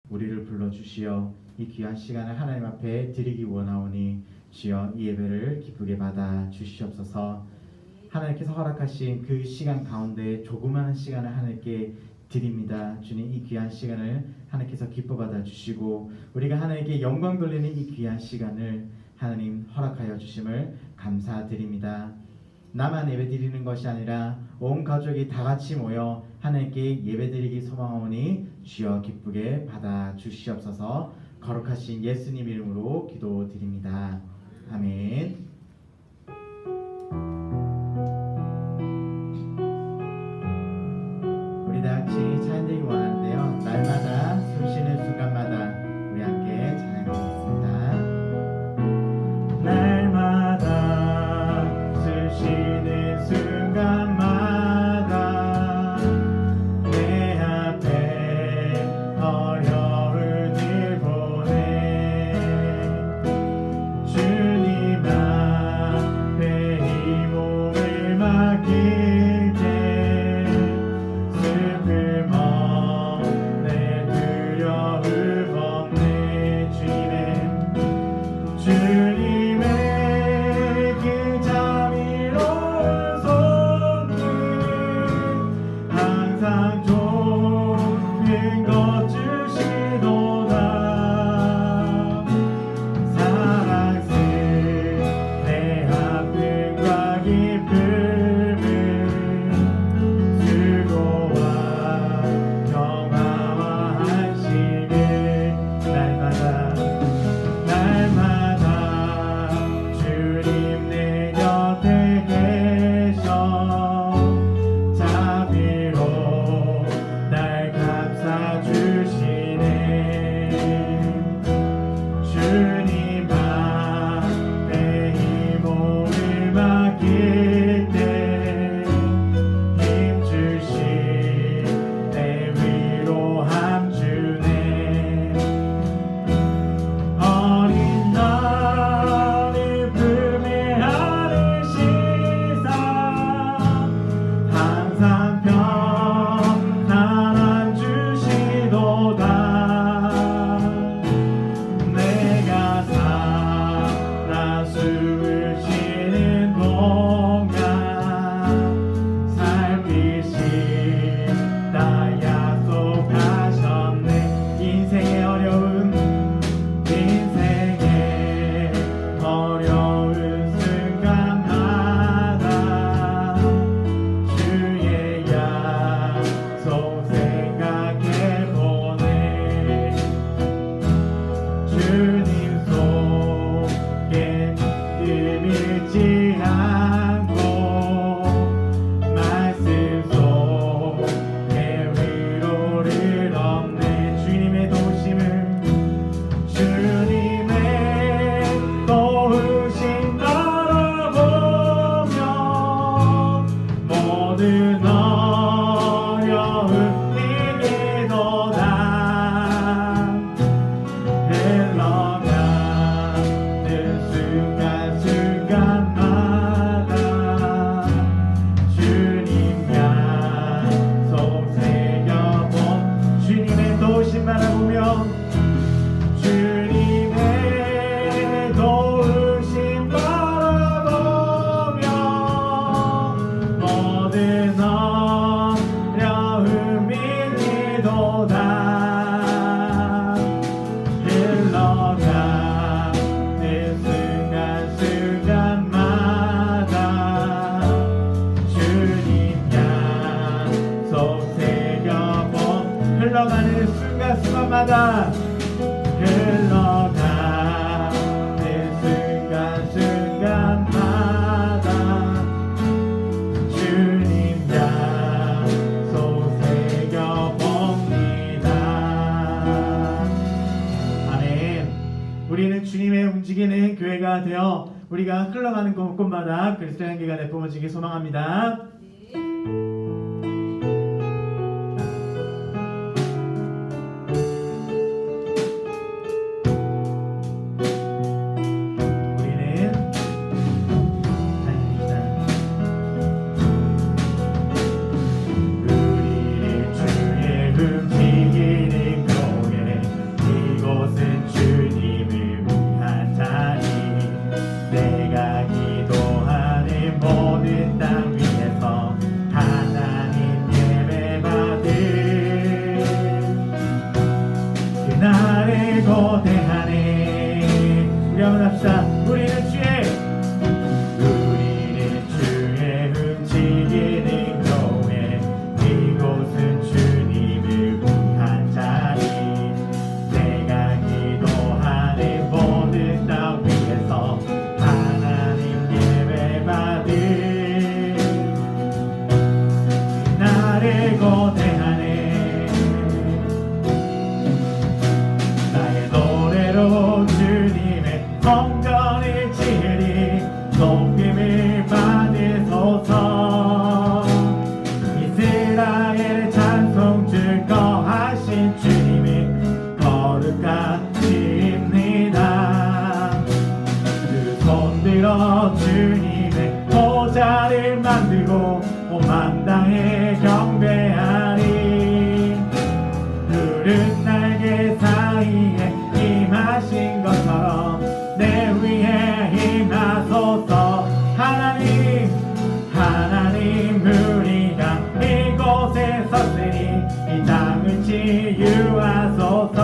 우리를 불러주시어 이 귀한 시간을 하나님 앞에 드리기 원하오니 주여 이 예배를 기쁘게 받아 주시옵소서. 하나님께서 허락하신 그 시간 가운데 조그마한 시간을 하나님께 드립니다. 주님, 이 귀한 시간을 하나님께서 기뻐 받아 주시고 우리가 하나님께 영광 돌리는 이 귀한 시간을 하나님 허락하여 주심을 감사드립니다. 나만 예배드리는 것이 아니라 온 가족이 다 같이 모여 하나님께 예배드리기 소망하오니 주여 기쁘게 받아 주시옵소서. 거룩하신 예수님 이름으로 기도드립니다. 아멘. 우리 다 같이 찬양드리기 원하는데요, 날마다 숨쉬는 순간마다 우리 함께 찬양하겠습니다. 날마다 숨쉬는 순간마다 내 앞에 어려운 일 보내 주님 앞에 이 몸을 맡길 때 슬픔 없네 두려움 없네 주님의 그 자비로운 손길 항상 좋은 것 주시도다. 사랑스 내 아픔과 기쁨을 수고와 평화와 안식을 날마다 주님 내 곁에 계셔 자비로 날 감싸 주시네. 주님 앞에 이 몸을 맡길 때 힘주시 내 위로함 주네. 어린 나를 품에 안으시사 항상 평안함 주시도다. 내가 살아 숨을 쉬는 동안 살피시다 약속하셨네. 인생의 어려운 순간마다 주의 약속 생각해보네. 주님 속에 뜸일지 않고 말씀 속에 위로를 얻네. 주님의 도우심을 도우심 바라보며 모든 어려움 이기도다. 흘러가는 순간순간마다 주님 약속 새겨본 주님의 도우심 바라보며 주님의 도우심 바라보며 모든 어려움 이기도다. 흘러가는 순간순간마다 주님 약속 새겨본 흘러가는 순간순간마다 흘러가는 순간순간마다 주님 약속 새겨봅니다. 아멘. 우리는 주님의 움직이는 교회가 되어 우리가 흘러가는 곳곳마다 그리스도의 향기가 내뿜어지기 소망합니다. 우리는 주의 움직이는 교회 고대하네. 우리 한번 합시다. 우리는 주의 움직이는 교회, 이곳은 주님을 위한 자리. 내가 기도하는 모든 땅 위에서 하나님 예배받을 나를 고대하네. 나의 노래로 주님의 성전을 지으리. 높임을 받으소서. 이스라엘 찬송 즐거하신 주님을 거룩하십니다. 그 손들어 주님의 보좌를 만들고 온 만당에 경배하리. 푸른 날개 사이에 임하신 것처럼 내 위에 임하소서. 하나님 우리가 이곳에 섰으니 이 땅을 치유하소서.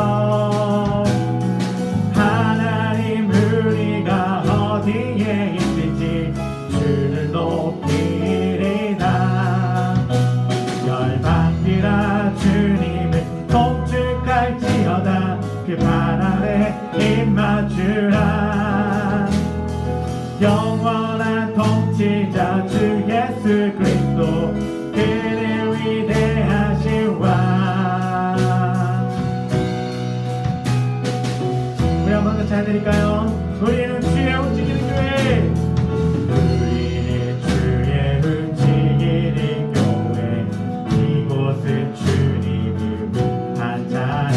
하나님 우리가 어디에 있든지 주를 높이리다. 열방들아 주님을 송축할지어다. 그 발 아래 입맞추라. 영원한 통치자 주 예수 그리스도, 그는 위대하신 왕. 우리 한 번 더 잘 드릴까요? 우리는 주의 움직이는 교회. 우리는 주의 움직이는 교회, 이곳은 주님을 위한 자리.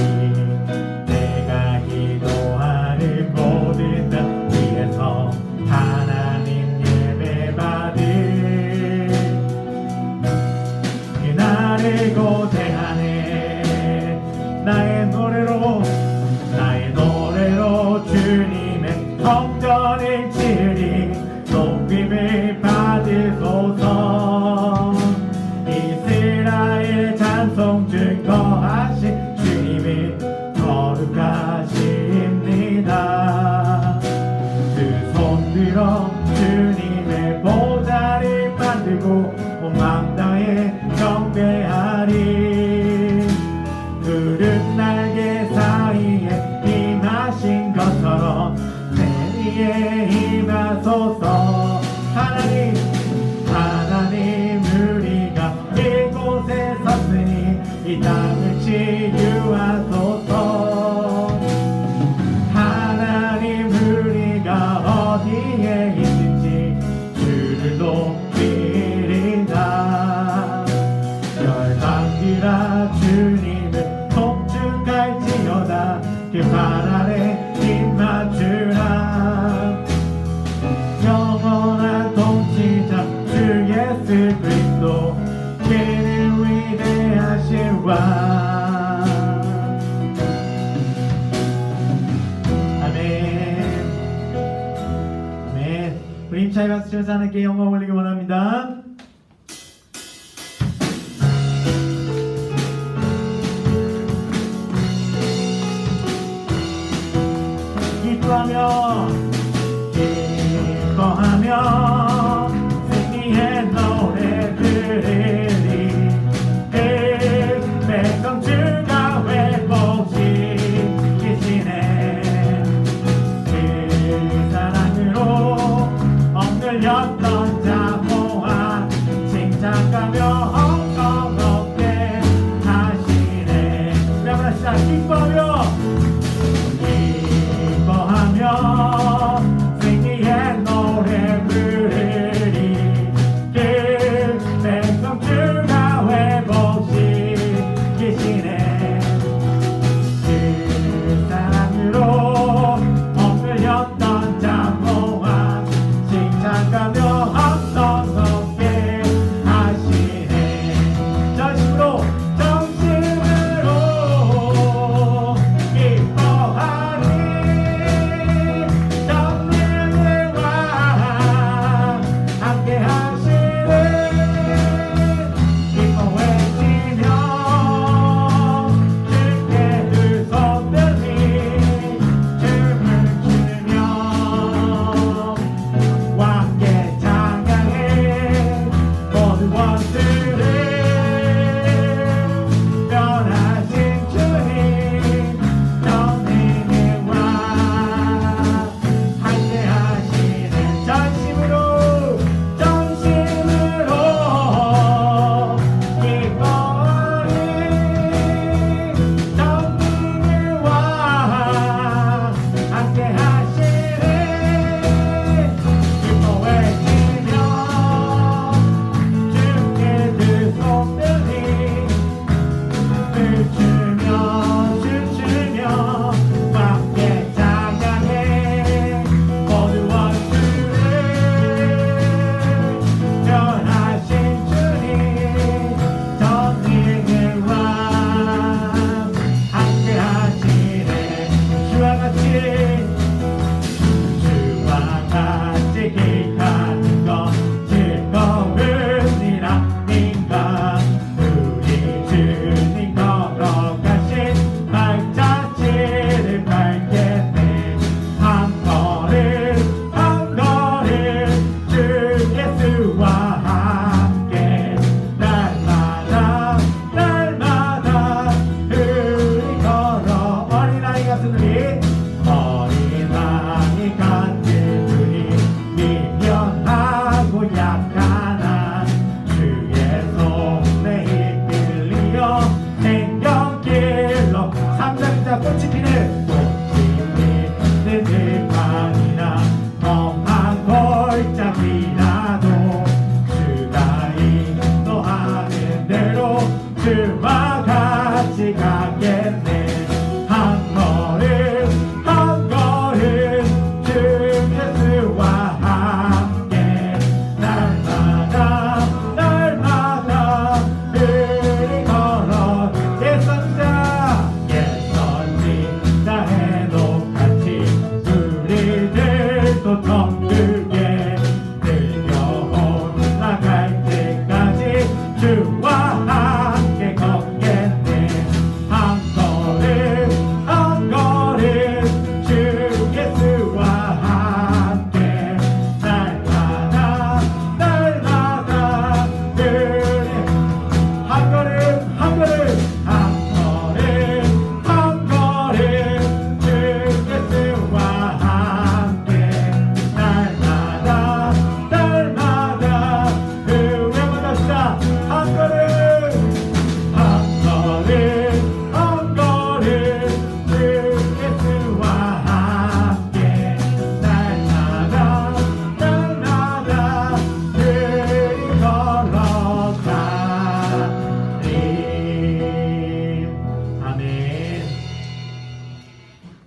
내가 기도하는 모든 땅 위에서 하나님 예배받을 그날을 고대하네. 나의 노래로 주님의 성전을 지으리. 높임을 받으소서. 이스라엘 찬송 증거하신 주님을 거룩하십니다. 그 손들어 주님의 보좌를 만들고 온 망다에 경배하리. 푸른 날개 사이에 임하신 것처럼 내 위에 임하소서. 하나님 우리가 이곳에 섰으니 이 땅을 치유하소서. 어디에 있는지 주를 높이리다. 열방들아 주님을 송축할지어다. 그 발 아래 입맞추라. 영원한 통치자 주 예수 그리스도, 그는 위대하신 왕. 우리 힘차게 박수 치면서 하나님께 영광 올리기 원합니다. 기뻐하며 승리의 노래 부르리. 그 백성 주가 회복시키시네. 그 사랑으로 엎드렸던 자 모아 칭찬가며 엄청 높게 하시네. 우리 한번 합시다. 기뻐하며 승리의 노래 부르리. 그 백성 주가 회복시키시네. 그 사랑으로 엎드렸던 자 모아 칭찬가며 함성 높게 하시네. 정심으로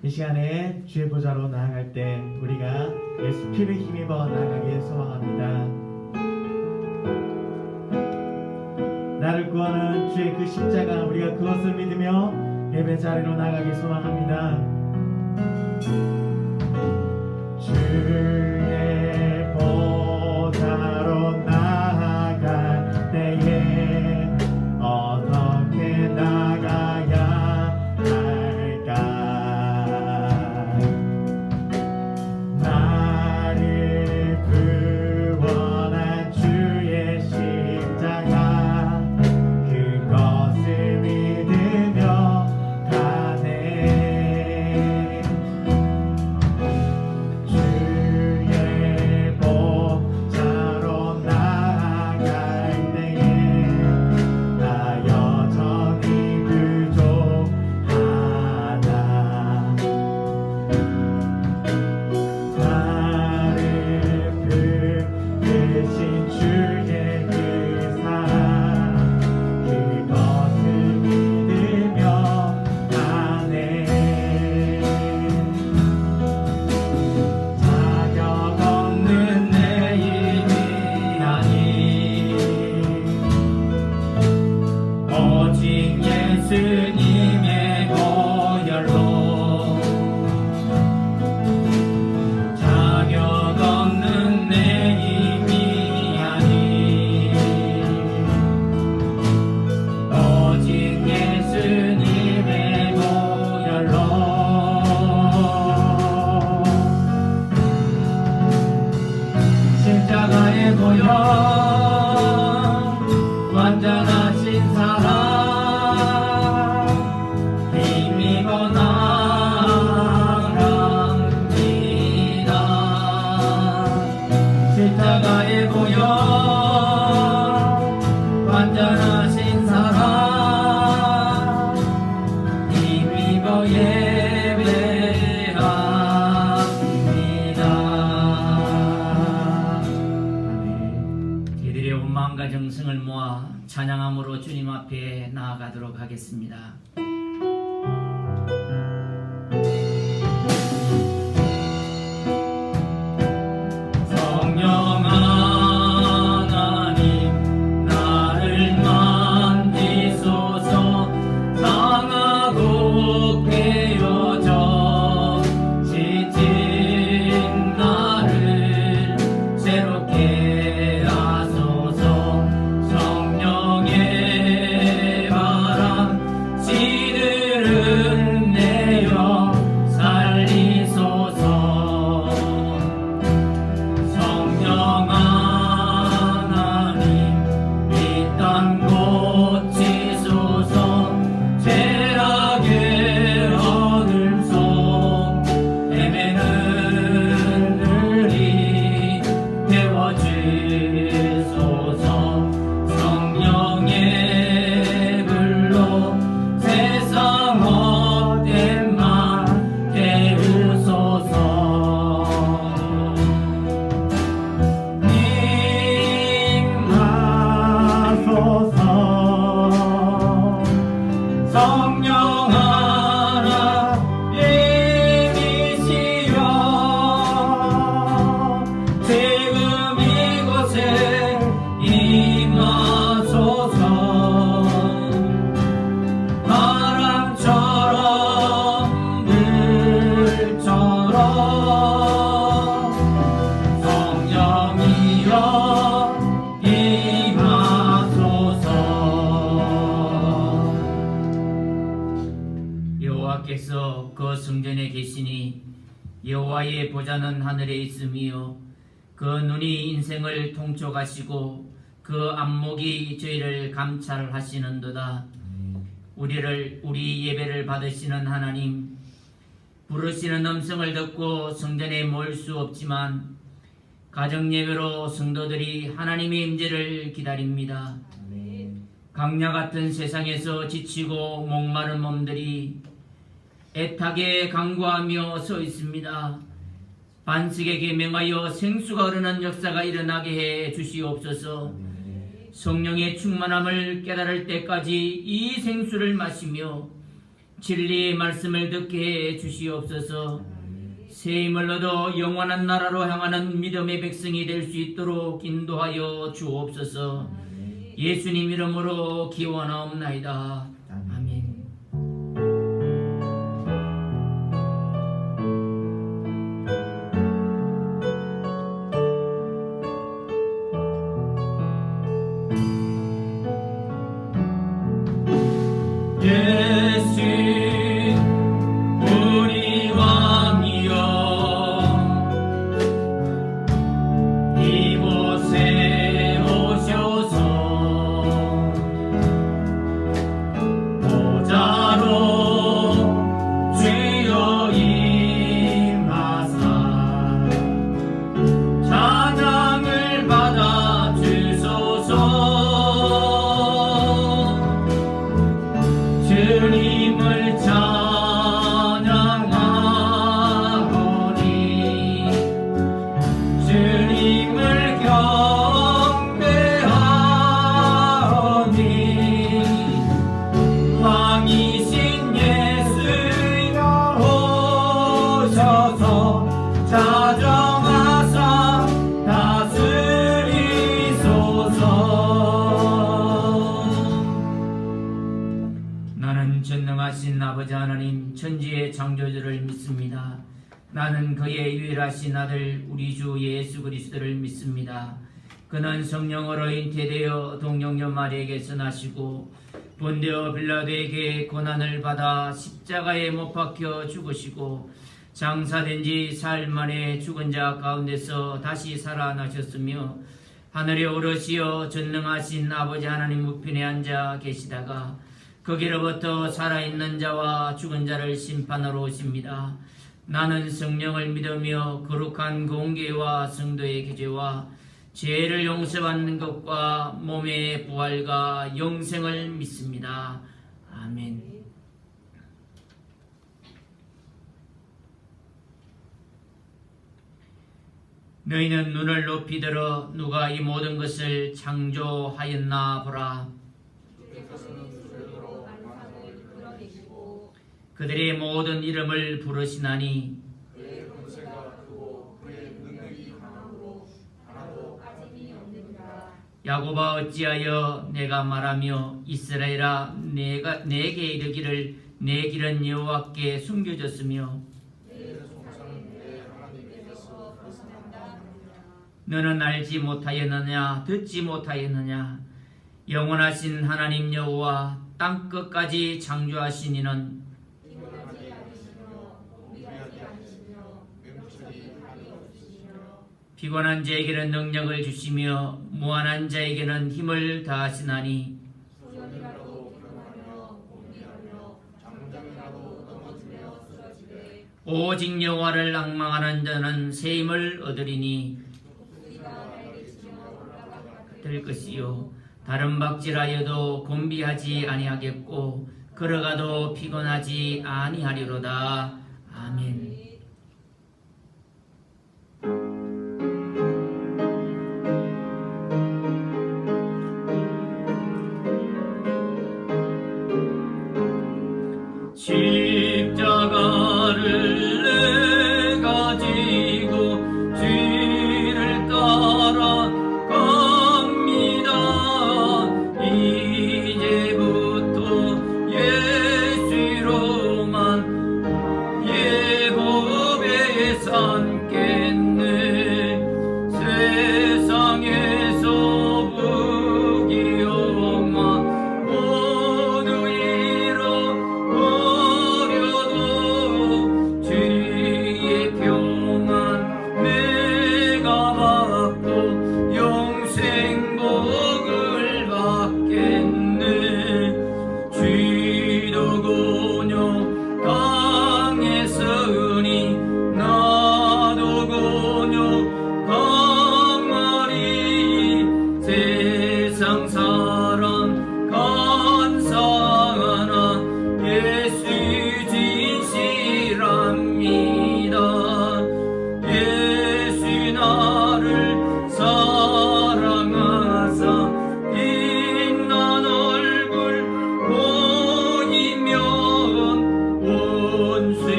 이 시간에 주의 보좌로 나아갈 때 우리가 예수 피를 힘입어 나아가길 소망합니다. 나를 구하는 주의 그 십자가, 우리가 그것을 믿으며 예배 자리로 나아가길 소망합니다. 주의 보좌로 나아갈 때에 어떻게 나가야 할까? 나를 구원한 주의 십자가, 그것을 믿으며 가네. 주의 보좌로 나아갈 때에 나 여전히 부족하다. 나를 부르신 주의 그 사랑, 그것을 믿으며 가네. 자격 없는 내 힘이 아니 오직 예수님의 보혈로, 자격 없는 내 힘이 아니 오직 예수님의 보혈로. 십자가의 보혈, 완전하신 사랑, 힘입어 나아갑니다. 십자가의 보혈, 완전하신 사랑, 힘입어 예배합니다. 저희들의 온 마음과 정성을 모아 찬양함으로 주님 앞에 나아가도록 하겠습니다. 성령 하나님, 나를 만지소서. 상하고 깨어져 지친 나를 새롭게 하소서. 성령의 바람 시들은 내어 살리소서. 성령 하나님, 이 땅 고치소서. 죄악의 어둠 속 헤매는 들이 태워주소서. 성령의 불로 세상 헛된 말 깨우소서. 임하소서. 성령 하나님이시여, 지금 이곳에 임하소서. 바람처럼 물처럼 성령이여 임하소서. 여호와께서 그 성전에 계시니 여호와의 보좌는 하늘에 있으며 그 눈이 인생을 통촉하시고 그 안목이 저희를 감찰하시는도다. 우리 예배를 받으시는 하나님, 부르시는 음성을 듣고 성전에 모일 수 없지만 가정 예배로 성도들이 하나님의 임재를 기다립니다. 강야 같은 세상에서 지치고 목마른 몸들이 애타게 간구하며 서 있습니다. 반석에게 명하여 생수가 흐르는 역사가 일어나게 해 주시옵소서. 성령의 충만함을 깨달을 때까지 이 생수를 마시며 진리의 말씀을 듣게 해 주시옵소서. 새 힘을 얻어 영원한 나라로 향하는 믿음의 백성이 될 수 있도록 인도하여 주옵소서. 예수님 이름으로 기원하옵나이다. 아멘. 예수 우리 왕이여 이곳에 오셔서 보좌로 주여 임하사 찬양을 받아 주소서. 주님을 찬양하오니 주님을 경배하오니 왕이신 예수여 오셔서 자정하사 다스리소서. 나는 전능하신 아버지 하나님 천지의 창조주를 믿습니다. 나는 그의 유일하신 아들 우리 주 예수 그리스도를 믿습니다. 그는 성령으로 잉태되어 동정녀 마리에게서 나시고 본디오 빌라도에게 고난을 받아 십자가에 못 박혀 죽으시고 장사된 지 사흘 만에 죽은 자 가운데서 다시 살아나셨으며 하늘에 오르시어 전능하신 아버지 하나님 우편에 앉아 계시다가 거기로부터 살아있는 자와 죽은 자를 심판하러 오십니다. 나는 성령을 믿으며 거룩한 공개와 성도의 교제와 죄를 용서받는 것과 몸의 부활과 영생을 믿습니다. 아멘. 너희는 눈을 높이 들어 누가 이 모든 것을 창조하였나 보라. 그들의 모든 이름을 부르시나니 그의 권세가 크고 그의 능력이 강함으로 하나도 빠짐이 없느니라. 야곱아 어찌하여 내가 말하며 이스라엘아 내게 이르기를 내 길은 여호와께 숨겨졌으며 내 송사는 내 하나님께서 벗어난다 하느니라. 너는 알지 못하였느냐 듣지 못하였느냐. 영원하신 하나님 여호와 땅끝까지 창조하신 이는 피곤하지 않으시며 공비하지 않으시며 맹철이 한이 없으시며 피곤한 자에게는 능력을 주시며 무한한 자에게는 힘을 다하시나니 소년이라도 피곤하며 공비하며 장장이라도 넘어지며 쓰러지되 오직 여호와를 앙망하는 자는 새 힘을 얻으리니 우리가 날개 치며 올라가 될 것이요 다른 박질하여도 곤비하지 아니하겠고 걸어가도 피곤하지 아니하리로다. 아멘. 십자가를 내가 지고 주를 따라 갑니다. 이제부터 예수로만 예고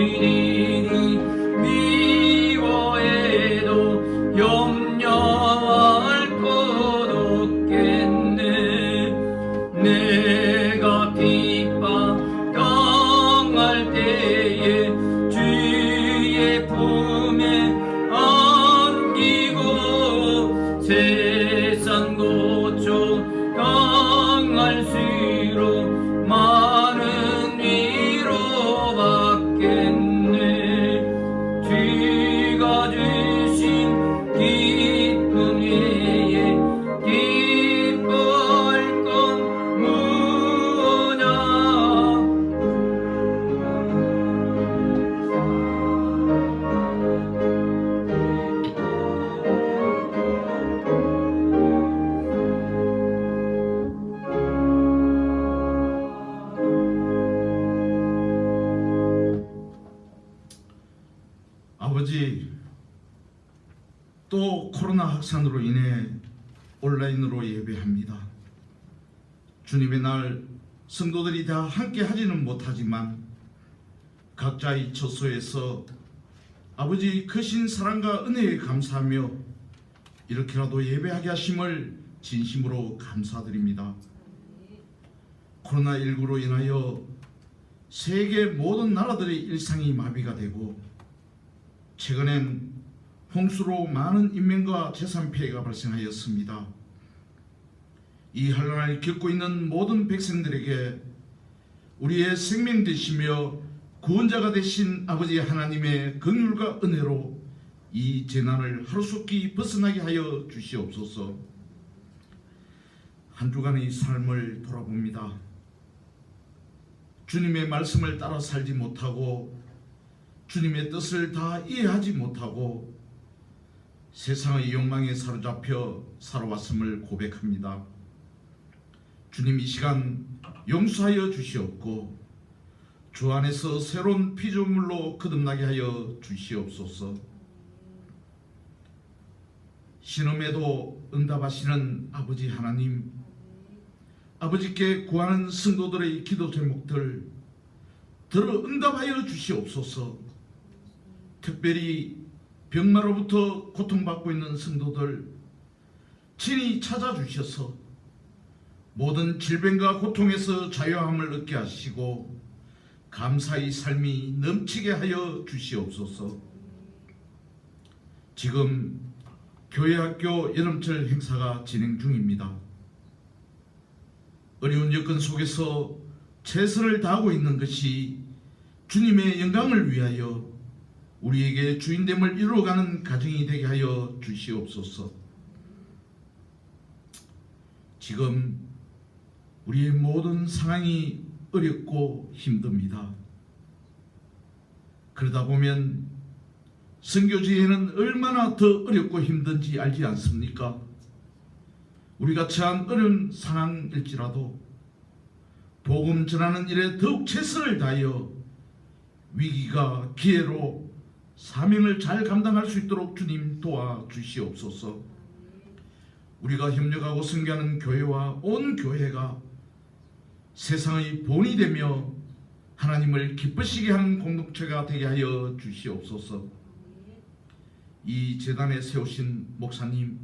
주인이 미워해도 염려할 것 없겠네. 내가 핍박당할 때에 주의 품에 안기고 세상 고초 당할수록 많은 위로 받겠네. 주가 주신 기쁜 위에 기뻐할 건 무엇냐. 아버지, 또 코로나 확산으로 인해 온라인으로 예배합니다. 주님의 날 성도들이 다 함께 하지는 못하지만 각자의 처소에서 아버지 크신 사랑과 은혜에 감사하며 이렇게라도 예배하게 하심을 진심으로 감사드립니다. 코로나19로 인하여 세계 모든 나라들의 일상이 마비가 되고 최근엔 홍수로 많은 인명과 재산 피해가 발생하였습니다. 이 환난을 겪고 있는 모든 백성들에게 우리의 생명 되시며 구원자가 되신 아버지 하나님의 긍휼과 은혜로 이 재난을 하루속히 벗어나게 하여 주시옵소서. 한 주간의 삶을 돌아봅니다. 주님의 말씀을 따라 살지 못하고 주님의 뜻을 다 이해하지 못하고 세상의 욕망에 사로잡혀 살아왔음을 고백합니다. 주님, 이 시간 용서하여 주시옵고 주 안에서 새로운 피조물로 거듭나게 하여 주시옵소서. 신음에도 응답하시는 아버지 하나님, 아버지께 구하는 성도들의 기도 제목들 들어 응답하여 주시옵소서. 특별히 병마로부터 고통받고 있는 성도들 친히 찾아주셔서 모든 질병과 고통에서 자유함을 얻게 하시고 감사의 삶이 넘치게 하여 주시옵소서. 지금 교회학교 여름철 행사가 진행 중입니다. 어려운 여건 속에서 최선을 다하고 있는 것이 주님의 영광을 위하여 우리에게 주인됨을 이루어가는 가정이 되게 하여 주시옵소서. 지금 우리의 모든 상황이 어렵고 힘듭니다. 그러다 보면 선교지에는 얼마나 더 어렵고 힘든지 알지 않습니까? 우리가 처한 어려운 상황일지라도 복음 전하는 일에 더욱 최선을 다하여 위기가 기회로 사명을 잘 감당할 수 있도록 주님 도와주시옵소서. 우리가 협력하고 선교하는 교회와 온 교회가 세상의 본이 되며 하나님을 기쁘시게 하는 공동체가 되게 하여 주시옵소서. 이 재단에 세우신 목사님,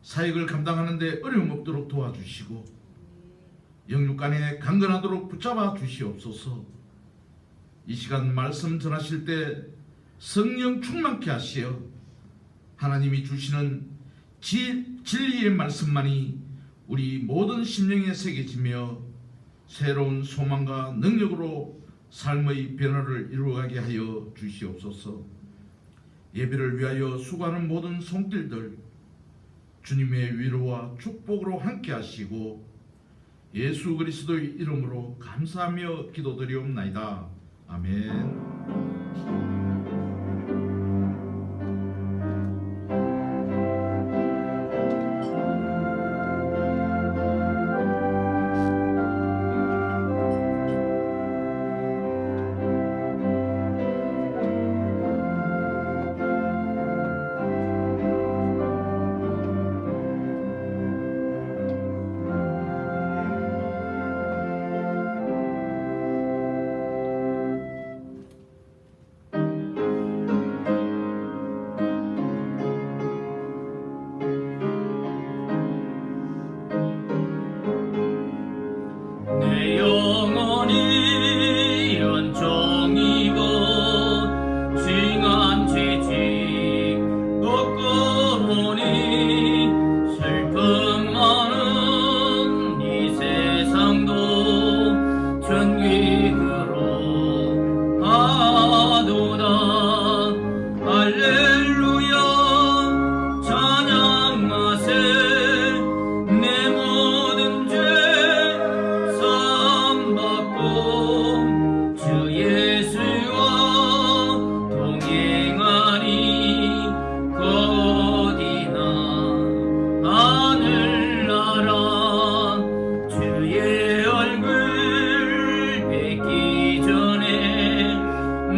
사역을 감당하는 데 어려움 없도록 도와주시고 영육간에 강건하도록 붙잡아 주시옵소서. 이 시간 말씀 전하실 때 성령 충만케 하시어 하나님이 주시는 진리의 말씀만이 우리 모든 심령에 새겨지며 새로운 소망과 능력으로 삶의 변화를 이루어가게 하여 주시옵소서. 예배를 위하여 수고하는 모든 손길들 주님의 위로와 축복으로 함께 하시고 예수 그리스도의 이름으로 감사하며 기도드리옵나이다. 아멘.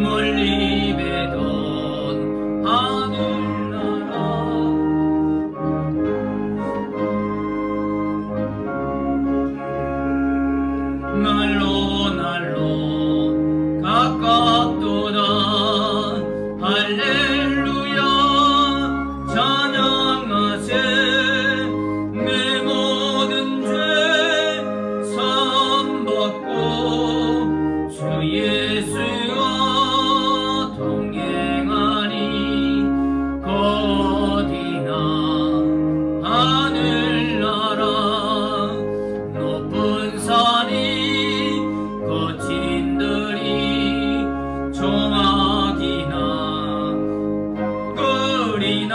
멀리 배던 하늘나라 날로 날로 가깝도다 할렐루야 찬양하세 내 모든 죄 사함받고 주 예수와 동행하니 어디나 하늘나라 높은 산이 거친 들이 조막이나 거리나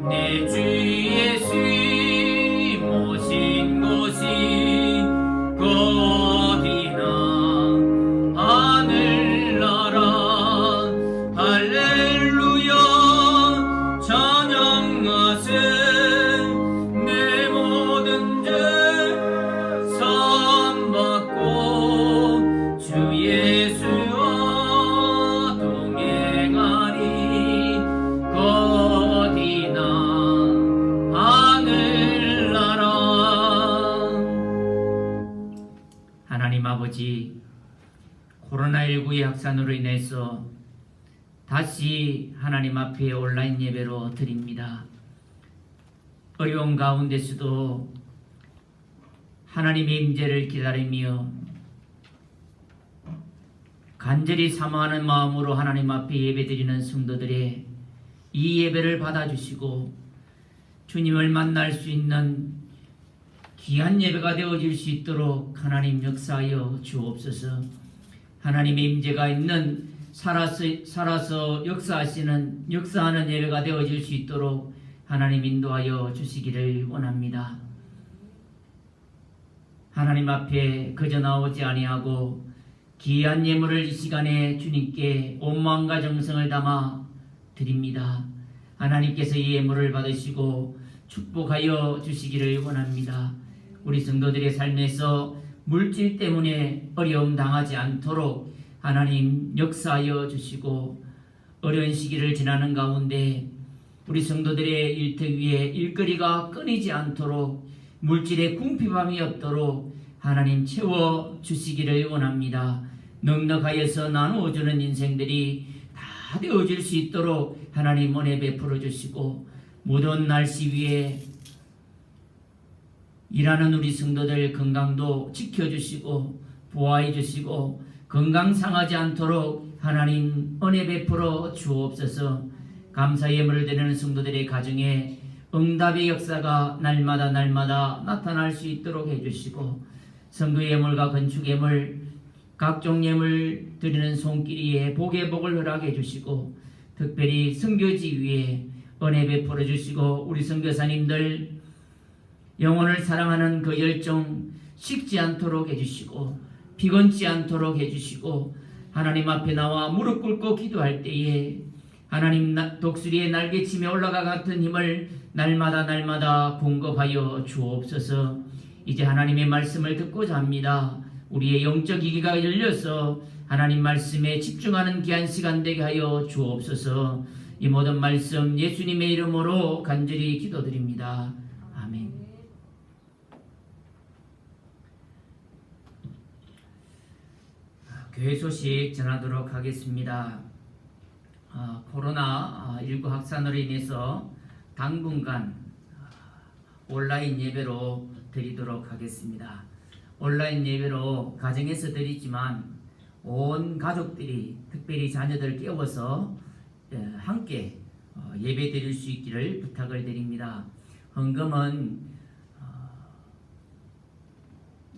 내 주 예수 모신 곳이 어디나 하늘나라 할렐루야 찬양하세 내 모든 죄 사함받고 주 예수와 동행하니 어디나 하늘나라. 하나님 아버지, 코로나19의 확산으로 인해서 다시 하나님 앞에 온라인 예배로 드립니다. 어려운 가운데서도 하나님의 임재를 기다리며 간절히 사모하는 마음으로 하나님 앞에 예배드리는 성도들의 이 예배를 받아주시고 주님을 만날 수 있는 귀한 예배가 되어질 수 있도록 하나님 역사하여 주옵소서. 하나님의 임재가 있는 살아서 역사하는 예배가 되어질 수 있도록 하나님 인도하여 주시기를 원합니다. 하나님 앞에 그저 나오지 아니하고 귀한 예물을 이 시간에 주님께 온 마음과 정성을 담아 드립니다. 하나님께서 이 예물을 받으시고 축복하여 주시기를 원합니다. 우리 성도들의 삶에서 물질 때문에 어려움 당하지 않도록 하나님 역사하여 주시고 어려운 시기를 지나는 가운데 우리 성도들의 일터 위에 일거리가 끊이지 않도록 물질의 궁핍함이 없도록 하나님 채워 주시기를 원합니다. 넉넉하여서 나누어주는 인생들이 다 되어질 수 있도록 하나님 은혜 베풀어 주시고 무더운 날씨 위에 일하는 우리 성도들 건강도 지켜주시고 보호해 주시고 건강 상하지 않도록 하나님 은혜 베풀어 주옵소서. 감사 예물을 드리는 성도들의 가정에 응답의 역사가 날마다 나타날 수 있도록 해주시고 선거 예물과 건축 예물 각종 예물 드리는 손길이에 복의 복을 허락해 주시고 특별히 선교지 위에 은혜 베풀어 주시고 우리 선교사님들 영혼을 사랑하는 그 열정 식지 않도록 해주시고 피곤치 않도록 해주시고 하나님 앞에 나와 무릎 꿇고 기도할 때에 하나님 독수리의 날개치며 올라가 같은 힘을 날마다 공급하여 주옵소서. 이제 하나님의 말씀을 듣고자 합니다. 우리의 영적 이기가 열려서 하나님 말씀에 집중하는 귀한 시간 되게 하여 주옵소서. 이 모든 말씀 예수님의 이름으로 간절히 기도드립니다. 아멘. 교회 소식 전하도록 하겠습니다. 코로나19 확산으로 인해서 당분간 온라인 예배로 드리도록 하겠습니다. 온라인 예배로 가정에서 드리지만 온 가족들이 특별히 자녀들 깨워서 함께 예배 드릴 수 있기를 부탁을 드립니다. 헌금은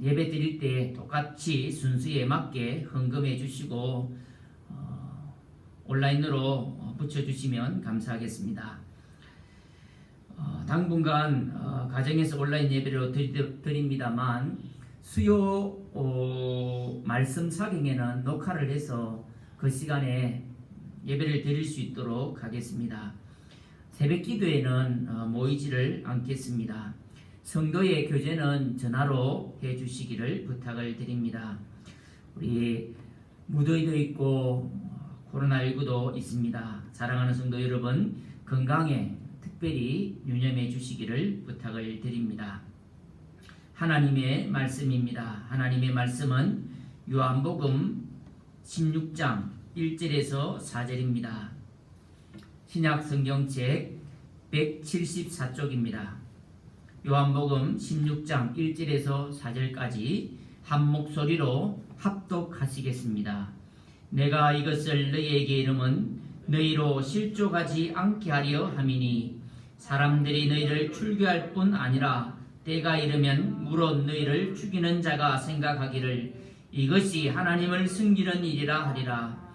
예배 드릴 때 똑같이 순수에 맞게 헌금해 주시고 온라인으로 붙여주시면 감사하겠습니다. 당분간 가정에서 온라인 예배로 드립니다만 수요 말씀 사경에는 녹화를 해서 그 시간에 예배를 드릴 수 있도록 하겠습니다. 새벽 기도에는 모이지를 않겠습니다. 성도의 교제는 전화로 해주시기를 부탁을 드립니다. 우리 무더위도 있고 코로나19도 있습니다. 사랑하는 성도 여러분, 건강에 특별히 유념해 주시기를 부탁을 드립니다. 하나님의 말씀입니다. 하나님의 말씀은 요한복음 16장 1절에서 4절입니다. 신약 성경책 174쪽입니다. 요한복음 16장 1절에서 4절까지 한 목소리로 합독하시겠습니다. 내가 이것을 너희에게 이름은 너희로 실족하지 않게 하려 함이니 사람들이 너희를 출교할 뿐 아니라 때가 이르면 물론 너희를 죽이는 자가 생각하기를 이것이 하나님을 숨기는 일이라 하리라.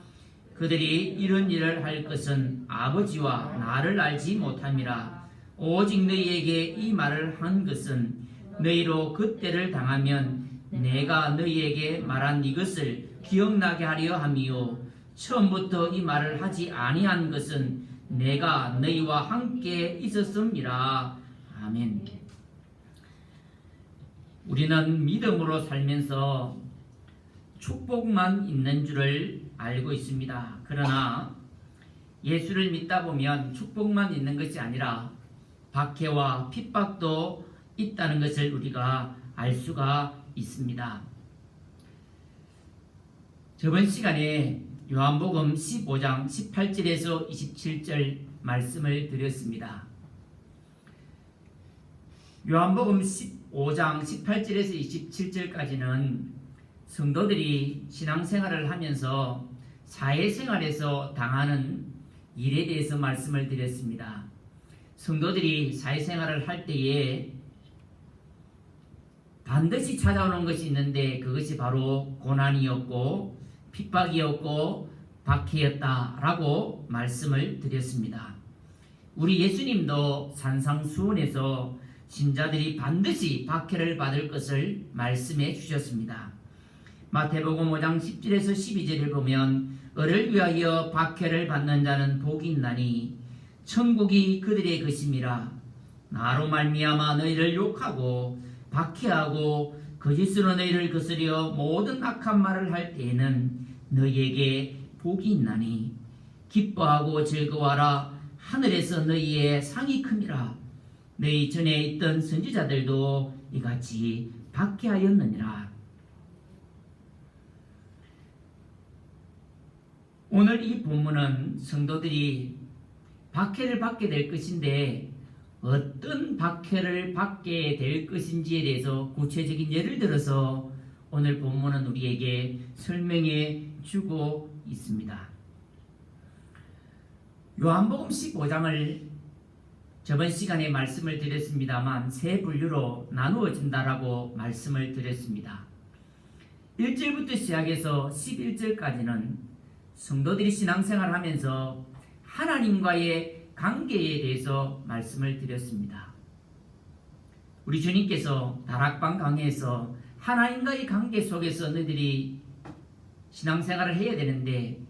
그들이 이런 일을 할 것은 아버지와 나를 알지 못함이라. 오직 너희에게 이 말을 한 것은 너희로 그때를 당하면 내가 너희에게 말한 이것을 기억나게 하려 함이요 처음부터 이 말을 하지 아니한 것은 내가 너희와 함께 있었음이라. 아멘. 우리는 믿음으로 살면서 축복만 있는 줄을 알고 있습니다. 그러나 예수를 믿다 보면 축복만 있는 것이 아니라 박해와 핍박도 있다는 것을 우리가 알 수가 있습니다. 저번 시간에 요한복음 15장 18절에서 27절 말씀을 드렸습니다. 요한복음 15장 18절에서 27절까지는 성도들이 신앙생활을 하면서 사회생활에서 당하는 일에 대해서 말씀을 드렸습니다. 성도들이 사회생활을 할 때에 반드시 찾아오는 것이 있는데 그것이 바로 고난이었고 핍박이었고 박해였다라고 말씀을 드렸습니다. 우리 예수님도 산상수훈에서 신자들이 반드시 박해를 받을 것을 말씀해 주셨습니다. 마태복음 5장 10절에서 12절을 보면 을을 위하여 박해를 받는 자는 복이 있나니 천국이 그들의 것임이라. 나로 말미암아 너희를 욕하고 박해하고 거짓으로 너희를 거스려 모든 악한 말을 할 때에는 너희에게 복이 있나니 기뻐하고 즐거워하라. 하늘에서 너희의 상이 큼이라. 너희 전에 있던 선지자들도 이같이 박해하였느니라. 오늘 이 본문은 성도들이 박해를 받게 될 것인데 어떤 박해를 받게 될 것인지에 대해서 구체적인 예를 들어서 오늘 본문은 우리에게 설명해 주고 있습니다. 요한복음 15장을 저번 시간에 말씀을 드렸습니다만 세 분류로 나누어진다라고 말씀을 드렸습니다. 1절부터 시작해서 11절까지는 성도들이 신앙생활을 하면서 하나님과의 관계에 대해서 말씀을 드렸습니다. 우리 주님께서 다락방 강해에서 하나님과의 관계 속에서 너희들이 신앙생활을 해야 되는데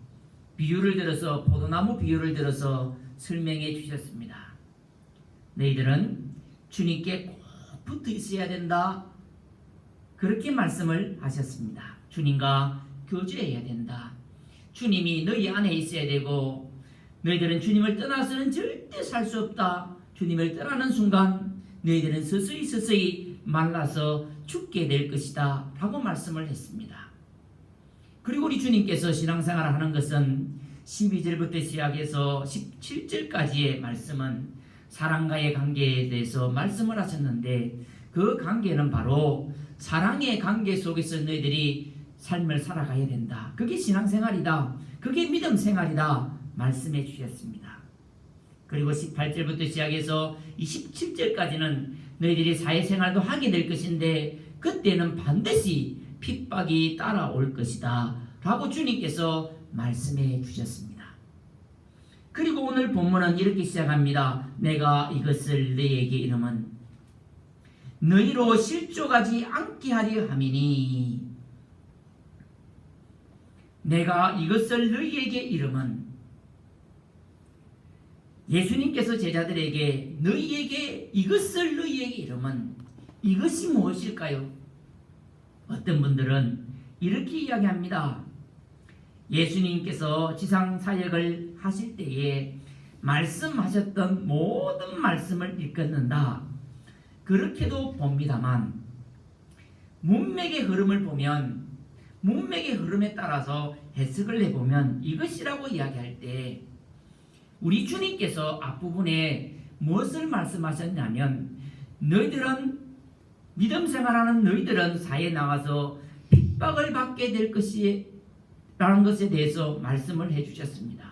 비유를 들어서 포도나무 비유를 들어서 설명해 주셨습니다. 너희들은 주님께 꼭 붙어 있어야 된다. 그렇게 말씀을 하셨습니다. 주님과 교제해야 된다. 주님이 너희 안에 있어야 되고 너희들은 주님을 떠나서는 절대 살 수 없다. 주님을 떠나는 순간 너희들은 서서히 말라서 죽게 될 것이다 라고 말씀을 했습니다. 그리고 우리 주님께서 신앙생활을 하는 것은 12절부터 시작해서 17절까지의 말씀은 사랑과의 관계에 대해서 말씀을 하셨는데 그 관계는 바로 사랑의 관계 속에서 너희들이 삶을 살아가야 된다. 그게 신앙생활이다. 그게 믿음생활이다. 말씀해 주셨습니다. 그리고 18절부터 시작해서 27절까지는 너희들이 사회생활도 하게 될 것인데 그때는 반드시 핍박이 따라올 것이다 라고 주님께서 말씀해 주셨습니다. 그리고 오늘 본문은 이렇게 시작합니다. 내가 이것을 너희에게 이름은 너희로 실족하지 않게 하려 함이니 내가 이것을 너희에게 이름은 예수님께서 제자들에게 너희에게 이것을 너희에게 이름은 이것이 무엇일까요? 어떤 분들은 이렇게 이야기합니다. 예수님께서 지상 사역을 하실 때에 말씀하셨던 모든 말씀을 일컫는다. 그렇게도 봅니다만 문맥의 흐름을 보면 문맥의 흐름에 따라서 해석을 해보면 이것이라고 이야기할 때 우리 주님께서 앞부분에 무엇을 말씀하셨냐면 너희들은 믿음 생활하는 너희들은 사회에 나가서 핍박을 받게 될 것이라는 것에 대해서 말씀을 해주셨습니다.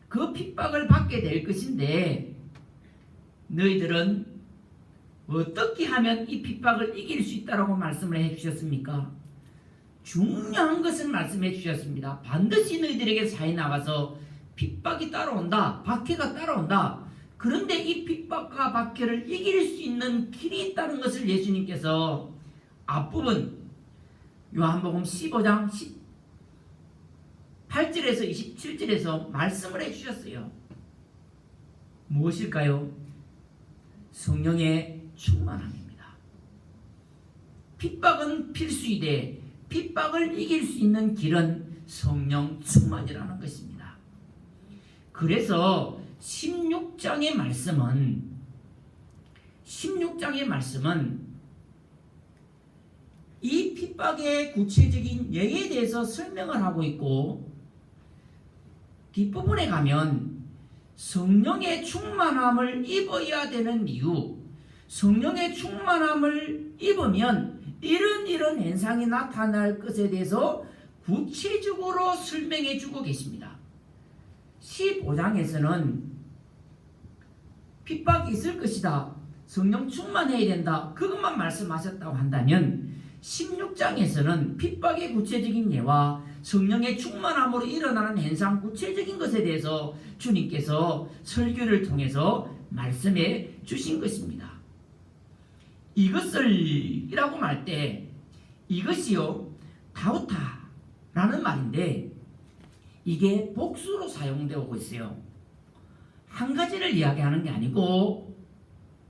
그 핍박을 받게 될 것인데 너희들은 어떻게 하면 이 핍박을 이길 수 있다라고 말씀을 해주셨습니까? 중요한 것을 말씀해 주셨습니다. 반드시 너희들에게 사회에 나가서 핍박이 따라온다. 박해가 따라온다. 그런데 이 핍박과 박해를 이길 수 있는 길이 있다는 것을 예수님께서 앞부분 요한복음 15장 18절에서 27절에서 말씀을 해주셨어요. 무엇일까요? 성령의 충만함입니다. 핍박은 필수이되 핍박을 이길 수 있는 길은 성령 충만이라는 것입니다. 그래서 16장의 말씀은 이 핍박의 구체적인 예에 대해서 설명을 하고 있고 뒷부분에 가면 성령의 충만함을 입어야 되는 이유, 성령의 충만함을 입으면 이런 현상이 나타날 것에 대해서 구체적으로 설명해 주고 계십니다. 15장에서는 핍박이 있을 것이다. 성령 충만해야 된다. 그것만 말씀하셨다고 한다면 16장에서는 핍박의 구체적인 예와 성령의 충만함으로 일어나는 현상 구체적인 것에 대해서 주님께서 설교를 통해서 말씀해 주신 것입니다. 이것을이라고 말 때 이것이요 타우타라는 말인데 이게 복수로 사용되고 있어요. 한 가지를 이야기하는 게 아니고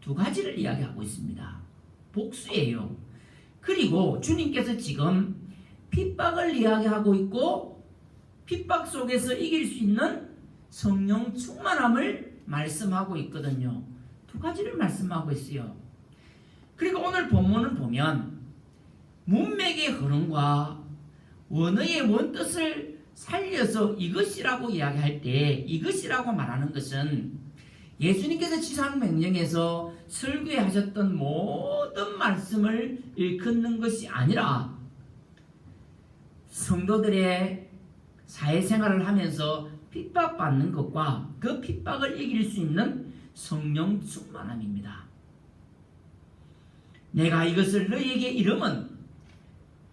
두 가지를 이야기하고 있습니다. 복수예요. 그리고 주님께서 지금 핍박을 이야기하고 있고 핍박 속에서 이길 수 있는 성령 충만함을 말씀하고 있거든요. 두 가지를 말씀하고 있어요. 그리고 오늘 본문을 보면 문맥의 흐름과 원어의 원뜻을 살려서 이것이라고 이야기할 때 이것이라고 말하는 것은 예수님께서 지상 명령에서 설교에 하셨던 모든 말씀을 일컫는 것이 아니라 성도들의 사회생활을 하면서 핍박받는 것과 그 핍박을 이길 수 있는 성령 충만함입니다. 내가 이것을 너희에게 이름은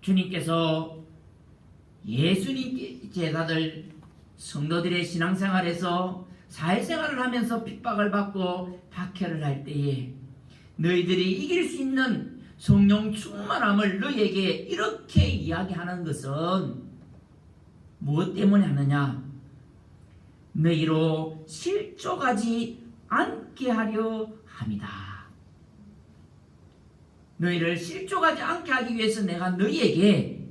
주님께서 예수님 제자들 성도들의 신앙생활에서 사회생활을 하면서 핍박을 받고 박해를 할 때에 너희들이 이길 수 있는 성령 충만함을 너희에게 이렇게 이야기하는 것은 무엇 때문에 하느냐? 너희로 실족하지 않게 하려 함이다. 너희를 실족하지 않게 하기 위해서 내가 너희에게